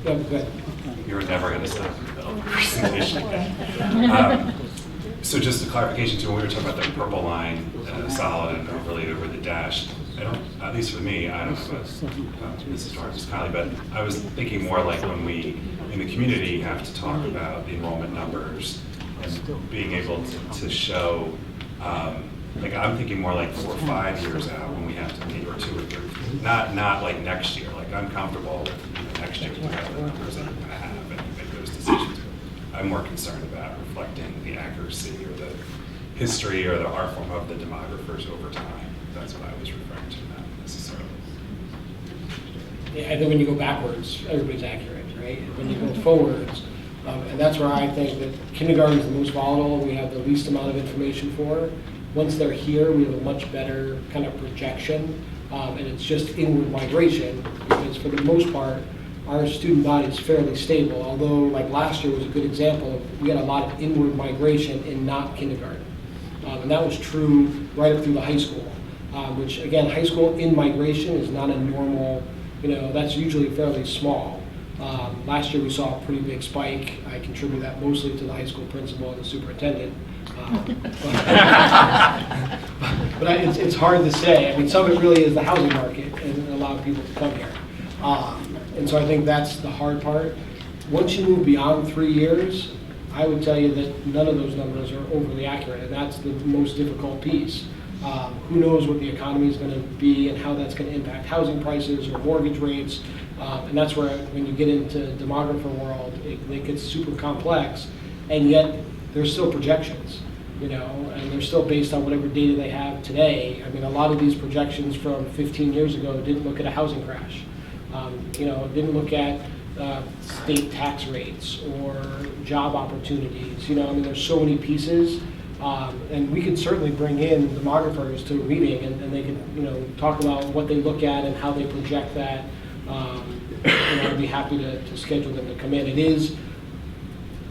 go ahead. You're never going to stop me with the presentation. So just a clarification too, when we were talking about the purple line, solid and overlaid over the dashed, I don't, at least for me, I don't know about Mrs. Jarvis, Kylie, but I was thinking more like when we, in the community, have to talk about the enrollment numbers and being able to show, like I'm thinking more like 4 or 5 years out when we have to meet, or 2 or 3, not like next year. Like I'm comfortable with, you know, next year we have the numbers that we're going to have and make those decisions. I'm more concerned about reflecting the accuracy or the history or the art form of the demographers over time. That's what I was referring to, not necessarily. Yeah, I think when you go backwards, everybody's accurate, right? When you go forwards, and that's where I think that kindergarten is the most volatile, we have the least amount of information for. Once they're here, we have a much better kind of projection, and it's just inward migration, because for the most part, our student body is fairly stable, although like last year was a good example of, we had a lot of inward migration in not kindergarten. And that was true right up through the high school, which again, high school in migration is not a normal, you know, that's usually fairly small. Last year we saw a pretty big spike. I contribute that mostly to the high school principal and the superintendent. But it's hard to say. I mean, some of it really is the housing market and a lot of people to come here. And so I think that's the hard part. Once you move beyond 3 years, I would tell you that none of those numbers are overly accurate, and that's the most difficult piece. Who knows what the economy is going to be and how that's going to impact housing prices or mortgage rates. And that's where, when you get into demographer world, it gets super complex, and yet there's still projections, you know, and they're still based on whatever data they have today. I mean, a lot of these projections from 15 years ago didn't look at a housing crash, you know, didn't look at state tax rates or job opportunities. You know, I mean, there's so many pieces. And we could certainly bring in demographers to a meeting, and they can, you know, talk about what they look at and how they project that. You know, I'd be happy to schedule them to come in. It is,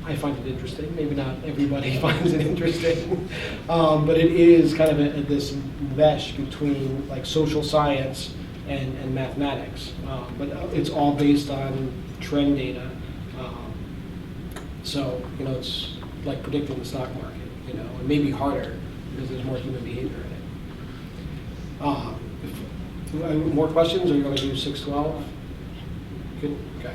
I find it interesting. Maybe not everybody finds it interesting, but it is kind of this mesh between like social science and mathematics. But it's all based on trend data. So, you know, it's like predicting the stock market. You know, it may be harder because there's more human behavior in it. More questions, or are you going to do 612? Good, okay.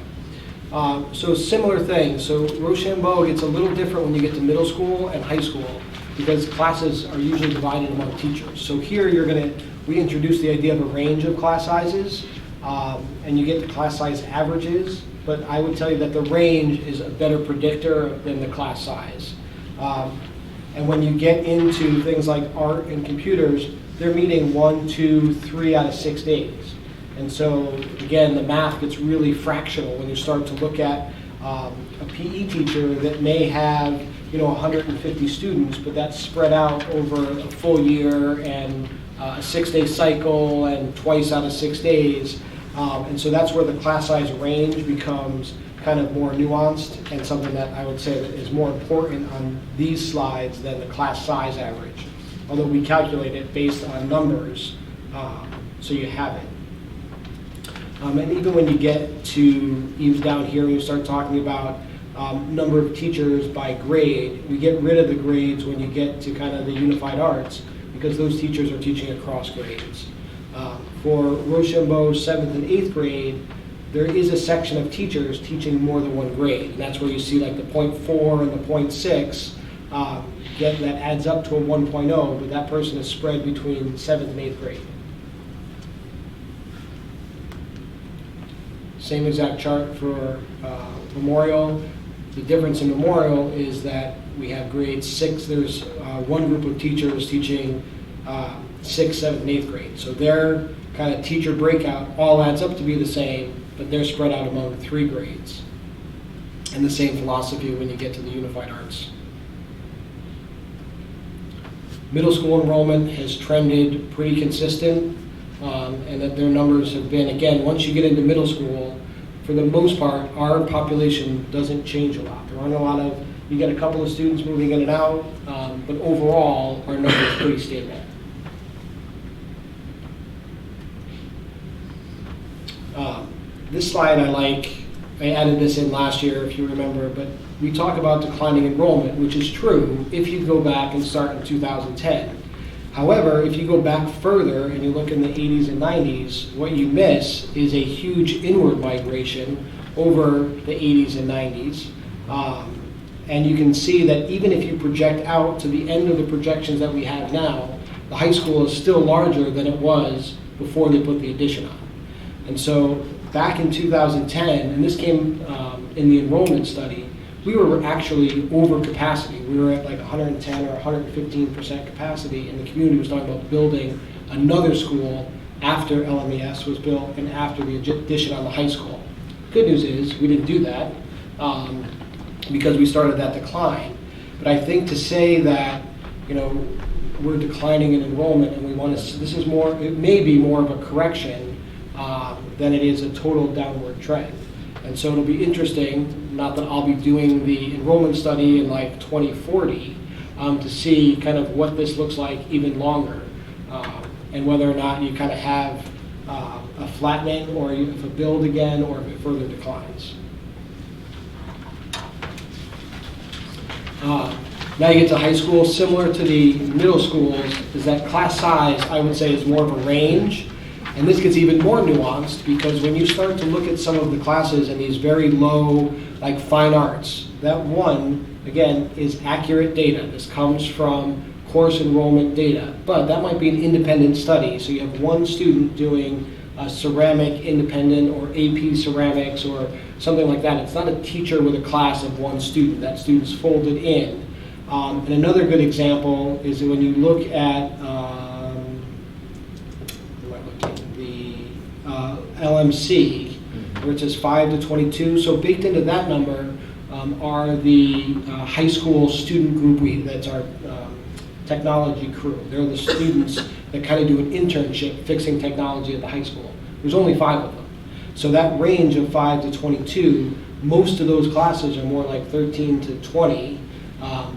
So similar thing. So Rochambeau gets a little different when you get to middle school and high school because classes are usually divided among teachers. So here we introduce the idea of a range of class sizes, and you get the class size averages, but I would tell you that the range is a better predictor than the class size. And when you get into things like art and computers, they're meeting 1, 2, 3 out of 6 days. And so, again, the math gets really fractional when you start to look at a PE teacher that may have, you know, 150 students, but that's spread out over a full year and a 6-day cycle and twice out of 6 days. And so that's where the class size range becomes kind of more nuanced and something that I would say that is more important on these slides than the class size average, although we calculate it based on numbers, so you have it. And even when you get to even down here, when you start talking about number of teachers by grade, we get rid of the grades when you get to kind of the unified arts because those teachers are teaching across grades. For Rochambeau 7th and 8th grade, there is a section of teachers teaching more than one grade, and that's where you see like the 0.4 and the 0.6, that adds up to a 1.0, but that person is spread between 7th and 8th grade. Same exact chart for Memorial. The difference in Memorial is that we have grade 6, there's one group of teachers teaching 6th, 7th, and 8th grade. So their kind of teacher breakout all adds up to be the same, but they're spread out among 3 grades. And the same philosophy when you get to the unified arts. Middle school enrollment has trended pretty consistent, and that their numbers have been, again, once you get into middle school, for the most part, our population doesn't change a lot. There aren't a lot of, you get a couple of students moving in and out, but overall, our numbers are pretty stable. This slide I like. I added this in last year, if you remember, but we talk about declining enrollment, which is true if you go back and start in 2010. However, if you go back further and you look in the 80s and 90s, what you miss is a huge inward migration over the 80s and 90s. And you can see that even if you project out to the end of the projections that we have now, the high school is still larger than it was before they put the addition on. And so back in 2010, and this came in the enrollment study, we were actually over capacity. We were at like 110 or 115% capacity, and the community was talking about building another school after LMES was built and after the addition on the high school. Good news is we didn't do that because we started that decline. But I think to say that, you know, we're declining in enrollment and we want to, this is more, it may be more of a correction than it is a total downward trend. And so it'll be interesting, not that I'll be doing the enrollment study in like 2040, to see kind of what this looks like even longer, and whether or not you kind of have a flattening or if it build again or if it further declines. Now you get to high school, similar to the middle schools, is that class size, I would say, is more of a range. And this gets even more nuanced because when you start to look at some of the classes in these very low, like fine arts, that one, again, is accurate data. This comes from course enrollment data, but that might be an independent study. So you have one student doing a ceramic independent or AP ceramics or something like that. It's not a teacher with a class of one student. That student's folded in. And another good example is when you look at the LMC, which is 5 to 22. So baked into that number are the high school student group. That's our technology crew. They're the students that kind of do an internship fixing technology at the high school. There's only 5 of them. So that range of 5 to 22, most of those classes are more like 13 to 20.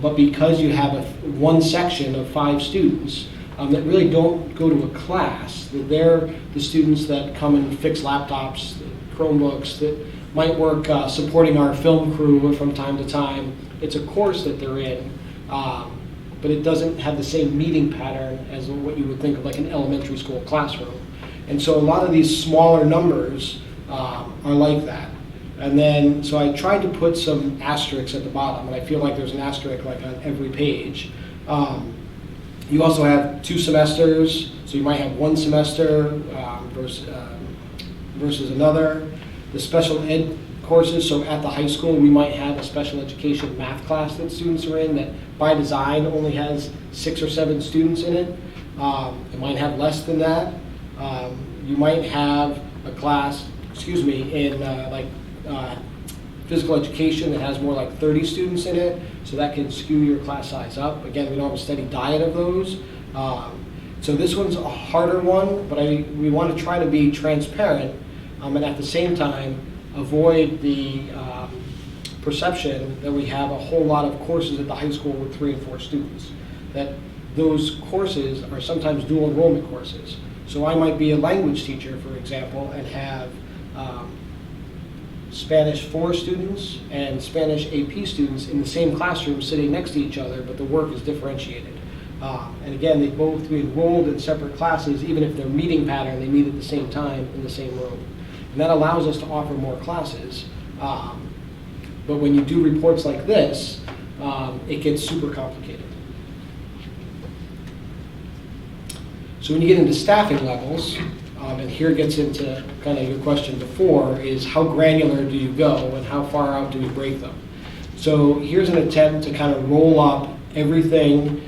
But because you have one section of 5 students that really don't go to a class, they're the students that come and fix laptops, Chromebooks, that might work supporting our film crew from time to time. It's a course that they're in, but it doesn't have the same meeting pattern as what you would think of like an elementary school classroom. And so a lot of these smaller numbers are like that. And then, so I tried to put some asterisks at the bottom, and I feel like there's an asterisk like on every page. You also have 2 semesters, so you might have 1 semester versus another. The special ed courses, so at the high school we might have a special education math class that students are in that by design only has 6 or 7 students in it. It might have less than that. You might have a class, in physical education that has more like 30 students in it, so that can skew your class size up. Again, we don't have a steady diet of those. So this one's a harder one, but we want to try to be transparent and at the same time avoid the perception that we have a whole lot of courses at the high school with 3 and 4 students. That those courses are sometimes dual enrollment courses. So I might be a language teacher, for example, and have Spanish 4 students and Spanish AP students in the same classroom sitting next to each other, but the work is differentiated. And again, they both be enrolled in separate classes, even if their meeting pattern, they meet at the same time in the same room. And that allows us to offer more classes. But when you do reports like this, it gets super complicated. So when you get into staffing levels, and here it gets into kind of your question before, is how granular do you go and how far out do we break them? So here's an attempt to kind of roll up everything,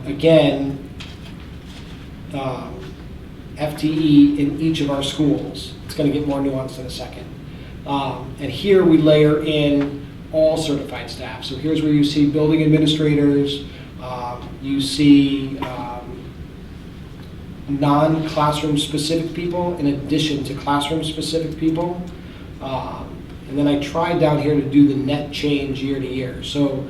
again, FTE in each of our schools. It's going to get more nuanced in a second. And here we layer in all certified staff. So here's where you see building administrators, you see non-classroom specific people in addition to classroom specific people. And then I tried down here to do the net change year to year. So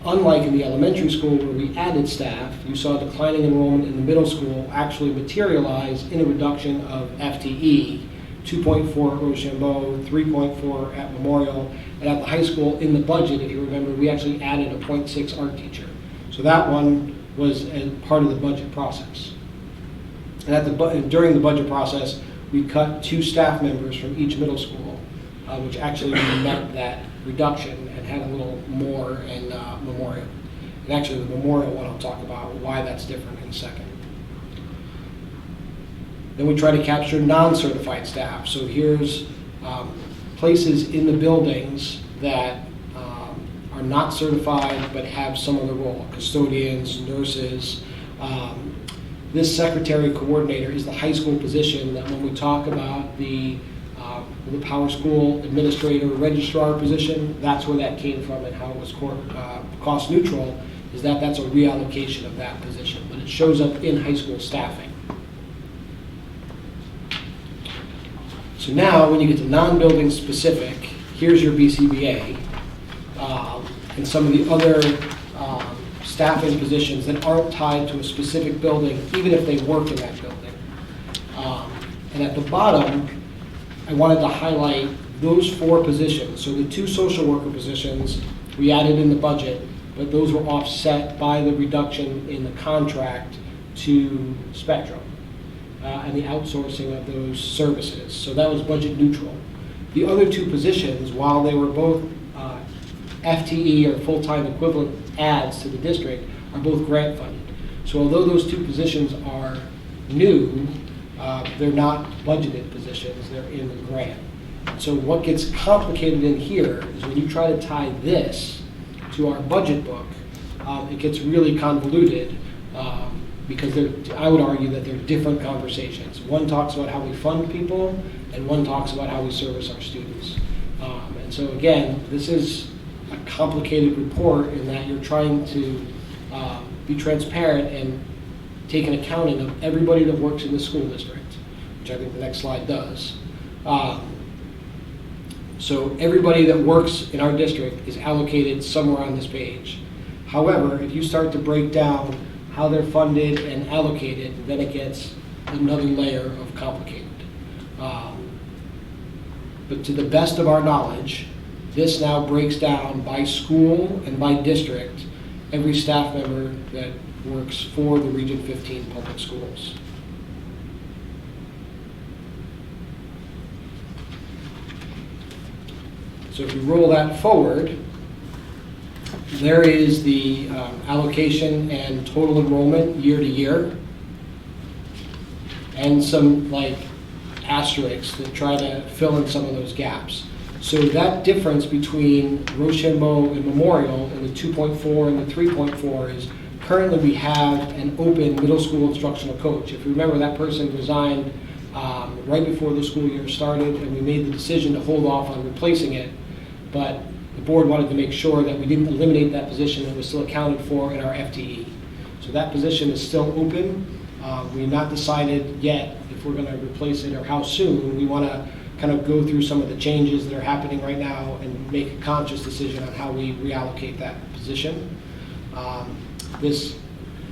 unlike in the elementary school where we added staff, you saw declining enrollment in the middle school actually materialize in a reduction of FTE, 2.4 at Rochambeau, 3.4 at Memorial, and at the high school in the budget, if you remember, we actually added a 0.6 art teacher. So that one was a part of the budget process. And during the budget process, we cut 2 staff members from each middle school, which actually met that reduction and had a little more in Memorial. And actually the Memorial one, I'll talk about why that's different in a second. Then we try to capture non-certified staff. So here's places in the buildings that are not certified but have some other role, custodians, nurses. This secretary coordinator is the high school position that when we talk about the Power School administrator registrar position, that's where that came from and how it was cost neutral, is that that's a reallocation of that position, but it shows up in high school staffing. So now when you get to non-building specific, here's your BCBA and some of the other staffing positions that aren't tied to a specific building, even if they work in that building. And at the bottom, I wanted to highlight those 4 positions. So the 2 social worker positions we added in the budget, but those were offset by the reduction in the contract to Spectrum and the outsourcing of those services. So that was budget neutral. The other 2 positions, while they were both FTE or full-time equivalent adds to the district are both grant funded. So although those two positions are new, they're not budgeted positions, they're in the grant. So what gets complicated in here is when you try to tie this to our budget book, it gets really convoluted because I would argue that they're different conversations. One talks about how we fund people, and one talks about how we service our students. And so again, this is a complicated report in that you're trying to be transparent and take an accounting of everybody that works in the school district, which I think the next slide does. So everybody that works in our district is allocated somewhere on this page. However, if you start to break down how they're funded and allocated, then it gets another layer of complicated. But to the best of our knowledge, this now breaks down by school and by district every staff member that works for the Region 15 public schools. So if you roll that forward, there is the allocation and total enrollment year to year, and some like asterisks that try to fill in some of those gaps. So that difference between Rochambeau and Memorial and the 2.4 and the 3.4 is currently we have an open middle school instructional coach. If you remember, that person resigned right before the school year started, and we made the decision to hold off on replacing it. But the board wanted to make sure that we didn't eliminate that position, that was still accounted for in our FTE. So that position is still open. We've not decided yet if we're going to replace it or how soon. We want to kind of go through some of the changes that are happening right now and make a conscious decision on how we reallocate that position. This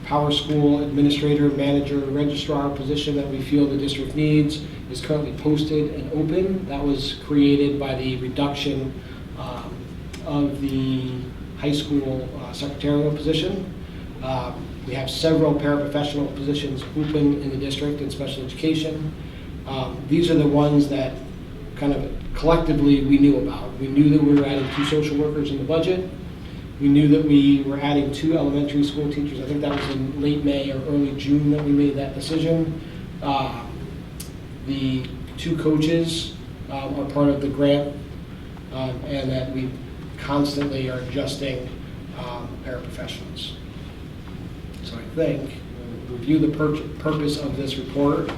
Power School Administrator, Manager, Registrar position that we feel the district needs is currently posted and open. That was created by the reduction of the high school secretarial position. We have several paraprofessional positions open in the district in special education. These are the ones that kind of collectively we knew about. We knew that we were adding 2 social workers in the budget. We knew that we were adding 2 elementary school teachers. I think that was in late May or early June that we made that decision. The 2 coaches are part of the grant, and that we constantly are adjusting paraprofessionals. So I think we'll review the purpose of this report.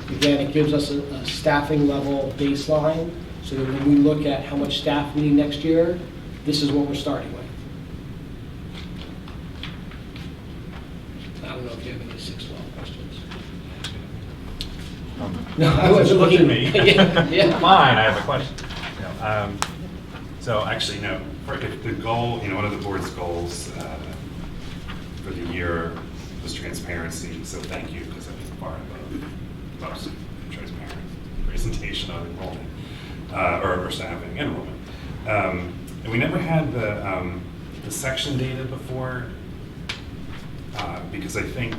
Again, it gives us a staffing level baseline so that when we look at how much staff we need next year, this is what we're starting with. I don't know if you have any 6-12 questions. No, I wasn't Look at looking. me. Yeah. Mine, I have a question. So actually, no, if the goal, one of the board's goals for the year was transparency, so thank you, because I think part of the most transparent presentation on enrollment, or staffing and enrollment. And we never had the section data before, because I think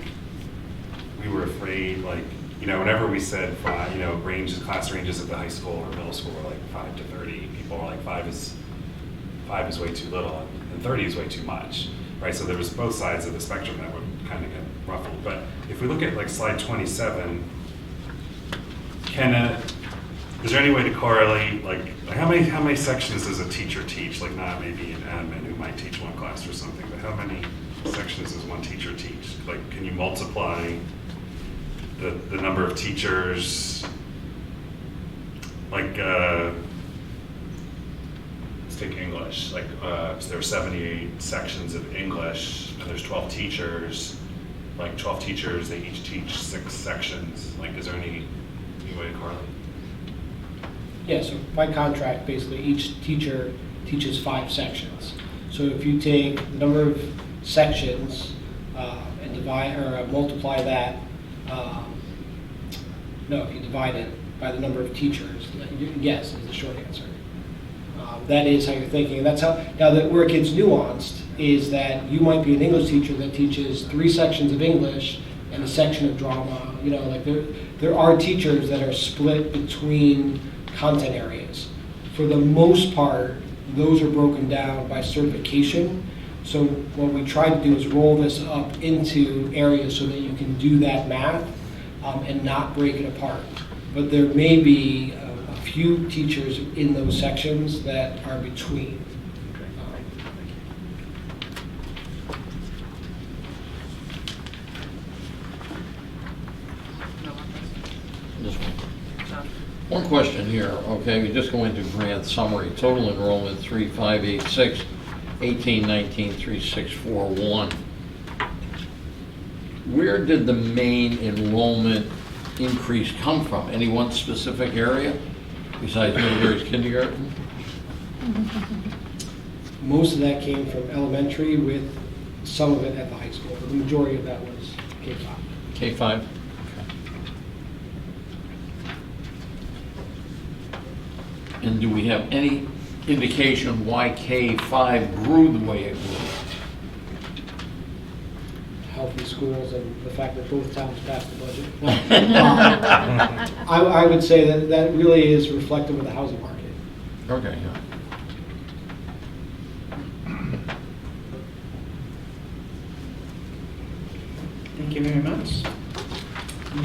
we were afraid, whenever we said class ranges at the high school or middle school were like 5 to 30, people were like 5 is way too little and 30 is way too much, right? So there was both sides of the spectrum that would kind of get ruffled. But if we look at slide 27, is there any way to correlate how many sections does a teacher teach? Not maybe an admin who might teach one class or something, but how many sections does one teacher teach? Can you multiply the number of teachers? Let's take English. There are 78 sections of English, and there's 12 teachers. 12 teachers, they each teach 6 sections. Is there any way to correlate? Yeah, so by contract, basically, each teacher teaches 5 sections. So if you take the number of sections and divide or multiply that, if you divide it by the number of teachers, yes is the short answer. That is how you're thinking, and that's how. Now, where it gets nuanced is that you might be an English teacher that teaches 3 sections of English and a section of drama. There are teachers that are split between content areas. For the most part, those are broken down by certification. So what we try to do is roll this up into areas so that you can do that math and not break it apart. But there may be a few teachers in those sections that are between. One question here, okay, we just go into grant summary, total enrollment 3586, 1819, 3641. Where did the main enrollment increase come from? Any one specific area besides Middlebury's kindergarten? Most of that came from elementary with some of it at the high school, but the majority of that was K-5. K-5? And do we have any indication why K-5 grew the way it grew? Healthy schools and the fact that both towns passed the budget. I would say that that really is reflective of the housing market. Okay, yeah. Thank you very much.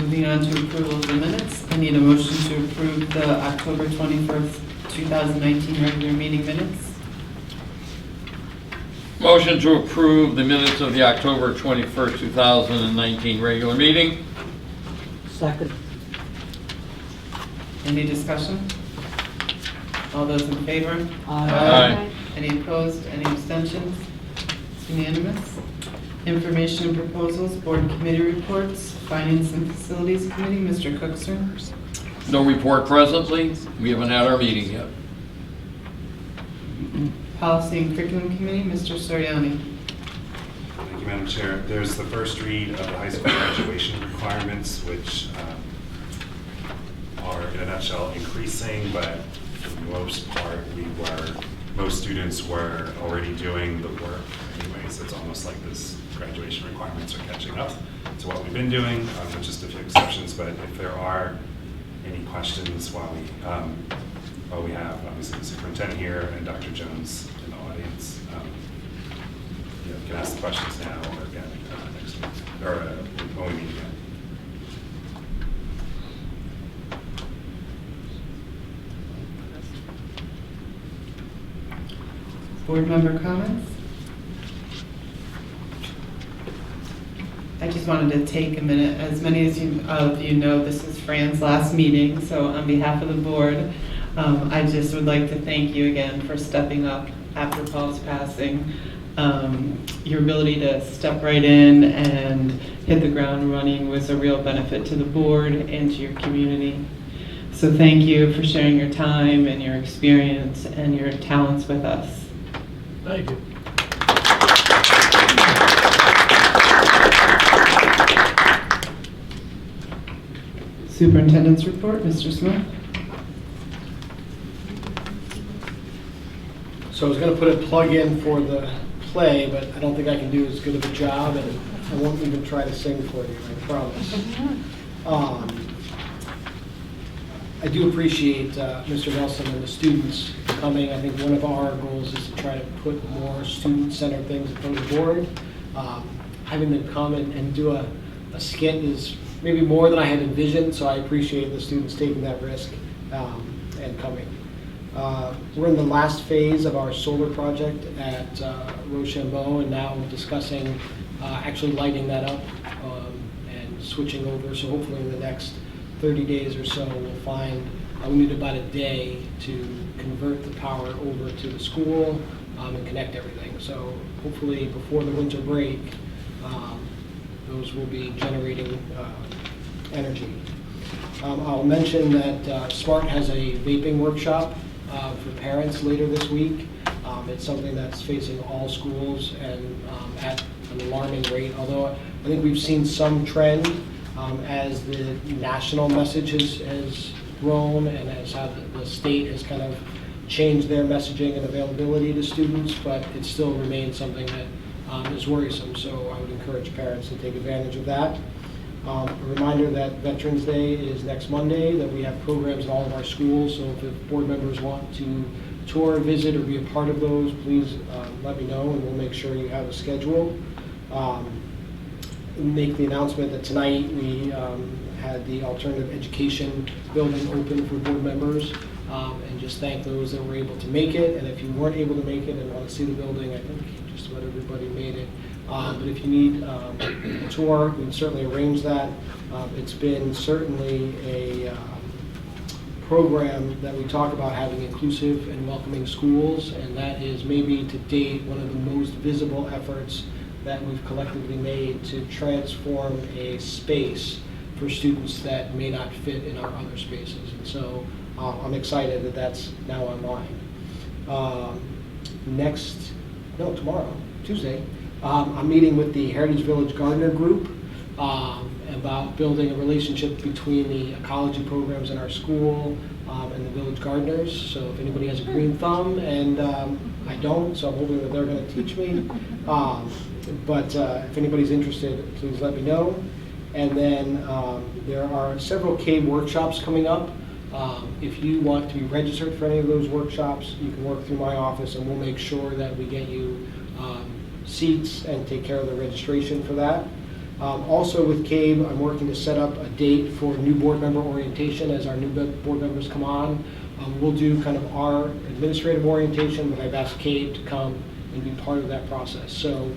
Moving on to approval of the minutes. I need a motion to approve the October 21st, 2019 regular meeting minutes. Motion to approve the minutes of the October 21st, 2019 regular meeting. Second. Any discussion? All those in favor? Aye. Any opposed? Any abstentions? It's unanimous. Information and proposals, board and committee reports, Finance and Facilities Committee, Mr. Cookster. No report presently. We haven't had our meeting yet. Policy and Curriculum Committee, Mr. Soriani. Thank you, Madam Chair. There's the first read of the high school graduation requirements, which are, in a nutshell, increasing, but for the most part, most students were already doing the work anyway, so it's almost like this graduation requirements are catching up to what we've been doing, with just a few exceptions. But if there are any questions while we have obviously the superintendent here and Dr. Jones in the audience, you can ask the questions now or again next week, or when we meet again. Board member comments? I just wanted to take a minute. As many of you know, this is Fran's last meeting, so on behalf of the board, I just would like to thank you again for stepping up after Paul's passing. Your ability to step right in and hit the ground running was a real benefit to the board and to your community. So thank you for sharing your time and your experience and your talents with us. Thank you. Superintendent's report, Mr. Smith. So I was going to put a plug in for the play, but I don't think I can do as good of a job, and I won't even try to sing for you, I promise. I do appreciate Mr. Nelson and the students coming. I think one of our goals is to try to put more student-centered things in front of the board. Having them come and do a skit is maybe more than I had envisioned, so I appreciate the students taking that risk and coming. We're in the last phase of our solar project at Rochambeau, and now we're discussing actually lighting that up and switching over. So hopefully in the next 30 days or so, we'll find we need about a day to convert the power over to the school and connect everything. So hopefully before the winter break, those will be generating energy. I'll mention that SMART has a vaping workshop for parents later this week. It's something that's facing all schools and at an alarming rate, although I think we've seen some trend as the national message has grown and as how the state has kind of changed their messaging and availability to students, but it still remains something that is worrisome. So I would encourage parents to take advantage of that. A reminder that Veterans Day is next Monday, that we have programs in all of our schools, so if board members want to tour, visit, or be a part of those, please let me know, and we'll make sure you have a schedule. Make the announcement that tonight we had the alternative education building open for board members, and just thank those that were able to make it. And if you weren't able to make it and want to see the building, I think just about everybody made it. But if you need a tour, we can certainly arrange that. It's been certainly a program that we talk about having inclusive and welcoming schools, and that is maybe to date one of the most visible efforts that we've collectively made to transform a space for students that may not fit in our other spaces. And so I'm excited that that's now online. Tomorrow, Tuesday, I'm meeting with the Heritage Village Gardener Group about building a relationship between the ecology programs in our school and the village gardeners. So if anybody has a green thumb, and I don't, so I'm hoping that they're going to teach me. But if anybody's interested, please let me know. And then there are several CAVE workshops coming up. If you want to be registered for any of those workshops, you can work through my office, and we'll make sure that we get you seats and take care of the registration for that. Also with CAVE, I'm working to set up a date for new board member orientation as our new board members come on. We'll do kind of our administrative orientation, but I've asked CAVE to come and be part of that process. So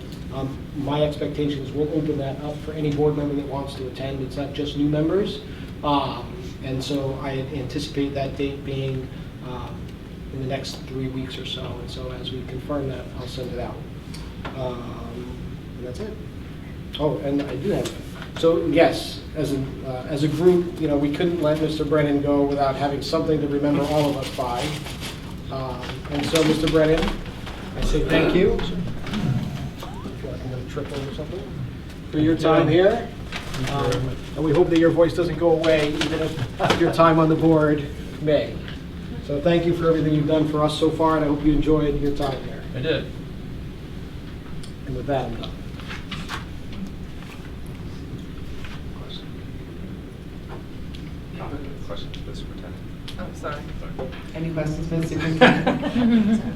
my expectation is we'll open that up for any board member that wants to attend. It's not just new members. And so I anticipate that date being in the next 3 weeks or so. And so as we confirm that, I'll send it out. And that's it. Oh, and I do have, so yes, as a group, we couldn't let Mr. Brennan go without having something to remember all of us by. And so, Mr. Brennan, I say thank you. I feel like I'm going to trip over something. For your time here. And we hope that your voice doesn't go away, even if your time on the board may. So thank you for everything you've done for us so far, and I hope you enjoyed your time here. I did. And with that, I'm done. Question to the superintendent. Oh, sorry. Any questions for the superintendent?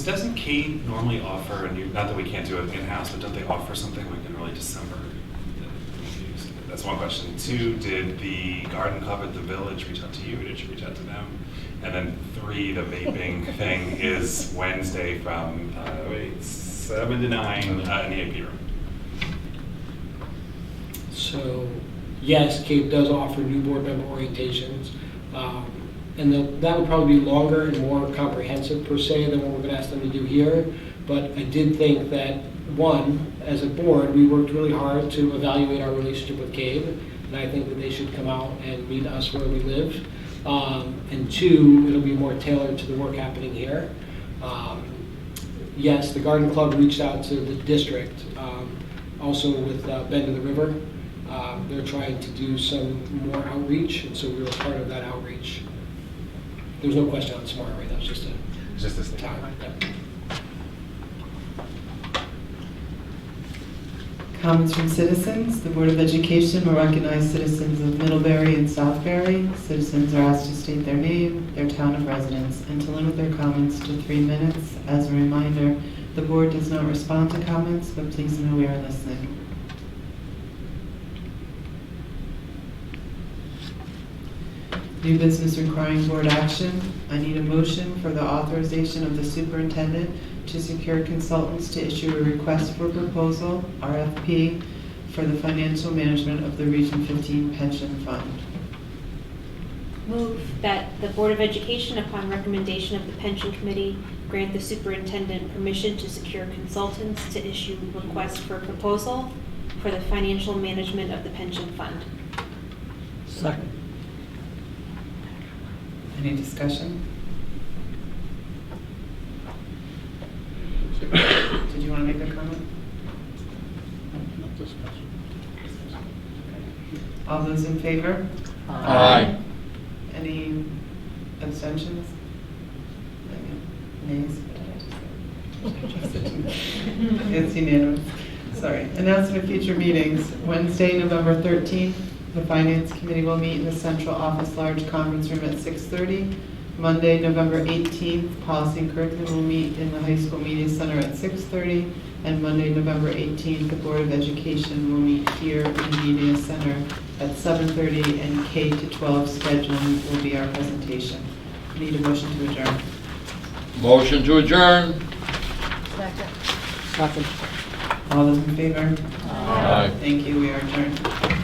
Doesn't Kate normally offer a new, not that we can't do it in-house, but don't they offer something like in early December? That's one question. 2, did the garden club at the village reach out to you, or did you reach out to them? And then 3, the vaping thing is Wednesday from 7 to 9 in the AP room. So, yes, CAPE does offer new board member orientations. And that would probably be longer and more comprehensive per se than what we're going to ask them to do here. But I did think that, one, as a board, we worked really hard to evaluate our relationship with CAPE, and I think that they should come out and meet us where we live. And 2, it'll be more tailored to the work happening here. Yes, the garden club reached out to the district, also with Bend of the River. They're trying to do some more outreach, and so we were part of that outreach. There was no question on tomorrow, right? That was just this time. Yeah. Comments from citizens. The Board of Education will recognize citizens of Middlebury and Southbury. Citizens are asked to state their name, their town of residence, and to limit their comments to 3 minutes. As a reminder, the board does not respond to comments, but please know we are listening. New business requiring board action. I need a motion for the authorization of the superintendent to secure consultants to issue a request for proposal, RFP, for the financial management of the Region 15 Pension Fund. Move that the Board of Education, upon recommendation of the Pension Committee, grant the superintendent permission to secure consultants to issue requests for proposal for the financial management of the pension fund. Second. Any discussion? Did you want to make a comment? All those in favor? Aye. Any abstentions? Nays? It's unanimous. Sorry. Announcement of future meetings. Wednesday, November 13th, the Finance Committee will meet in the Central Office Large Conference Room at 6:30. Monday, November 18th, Policy and Curriculum will meet in the High School Media Center at 6:30. And Monday, November 18th, the Board of Education will meet here in the Media Center at 7:30, and K to 12 scheduling will be our presentation. Need a motion to adjourn. Motion to adjourn. All those in favor? Aye. Thank you, we are adjourned.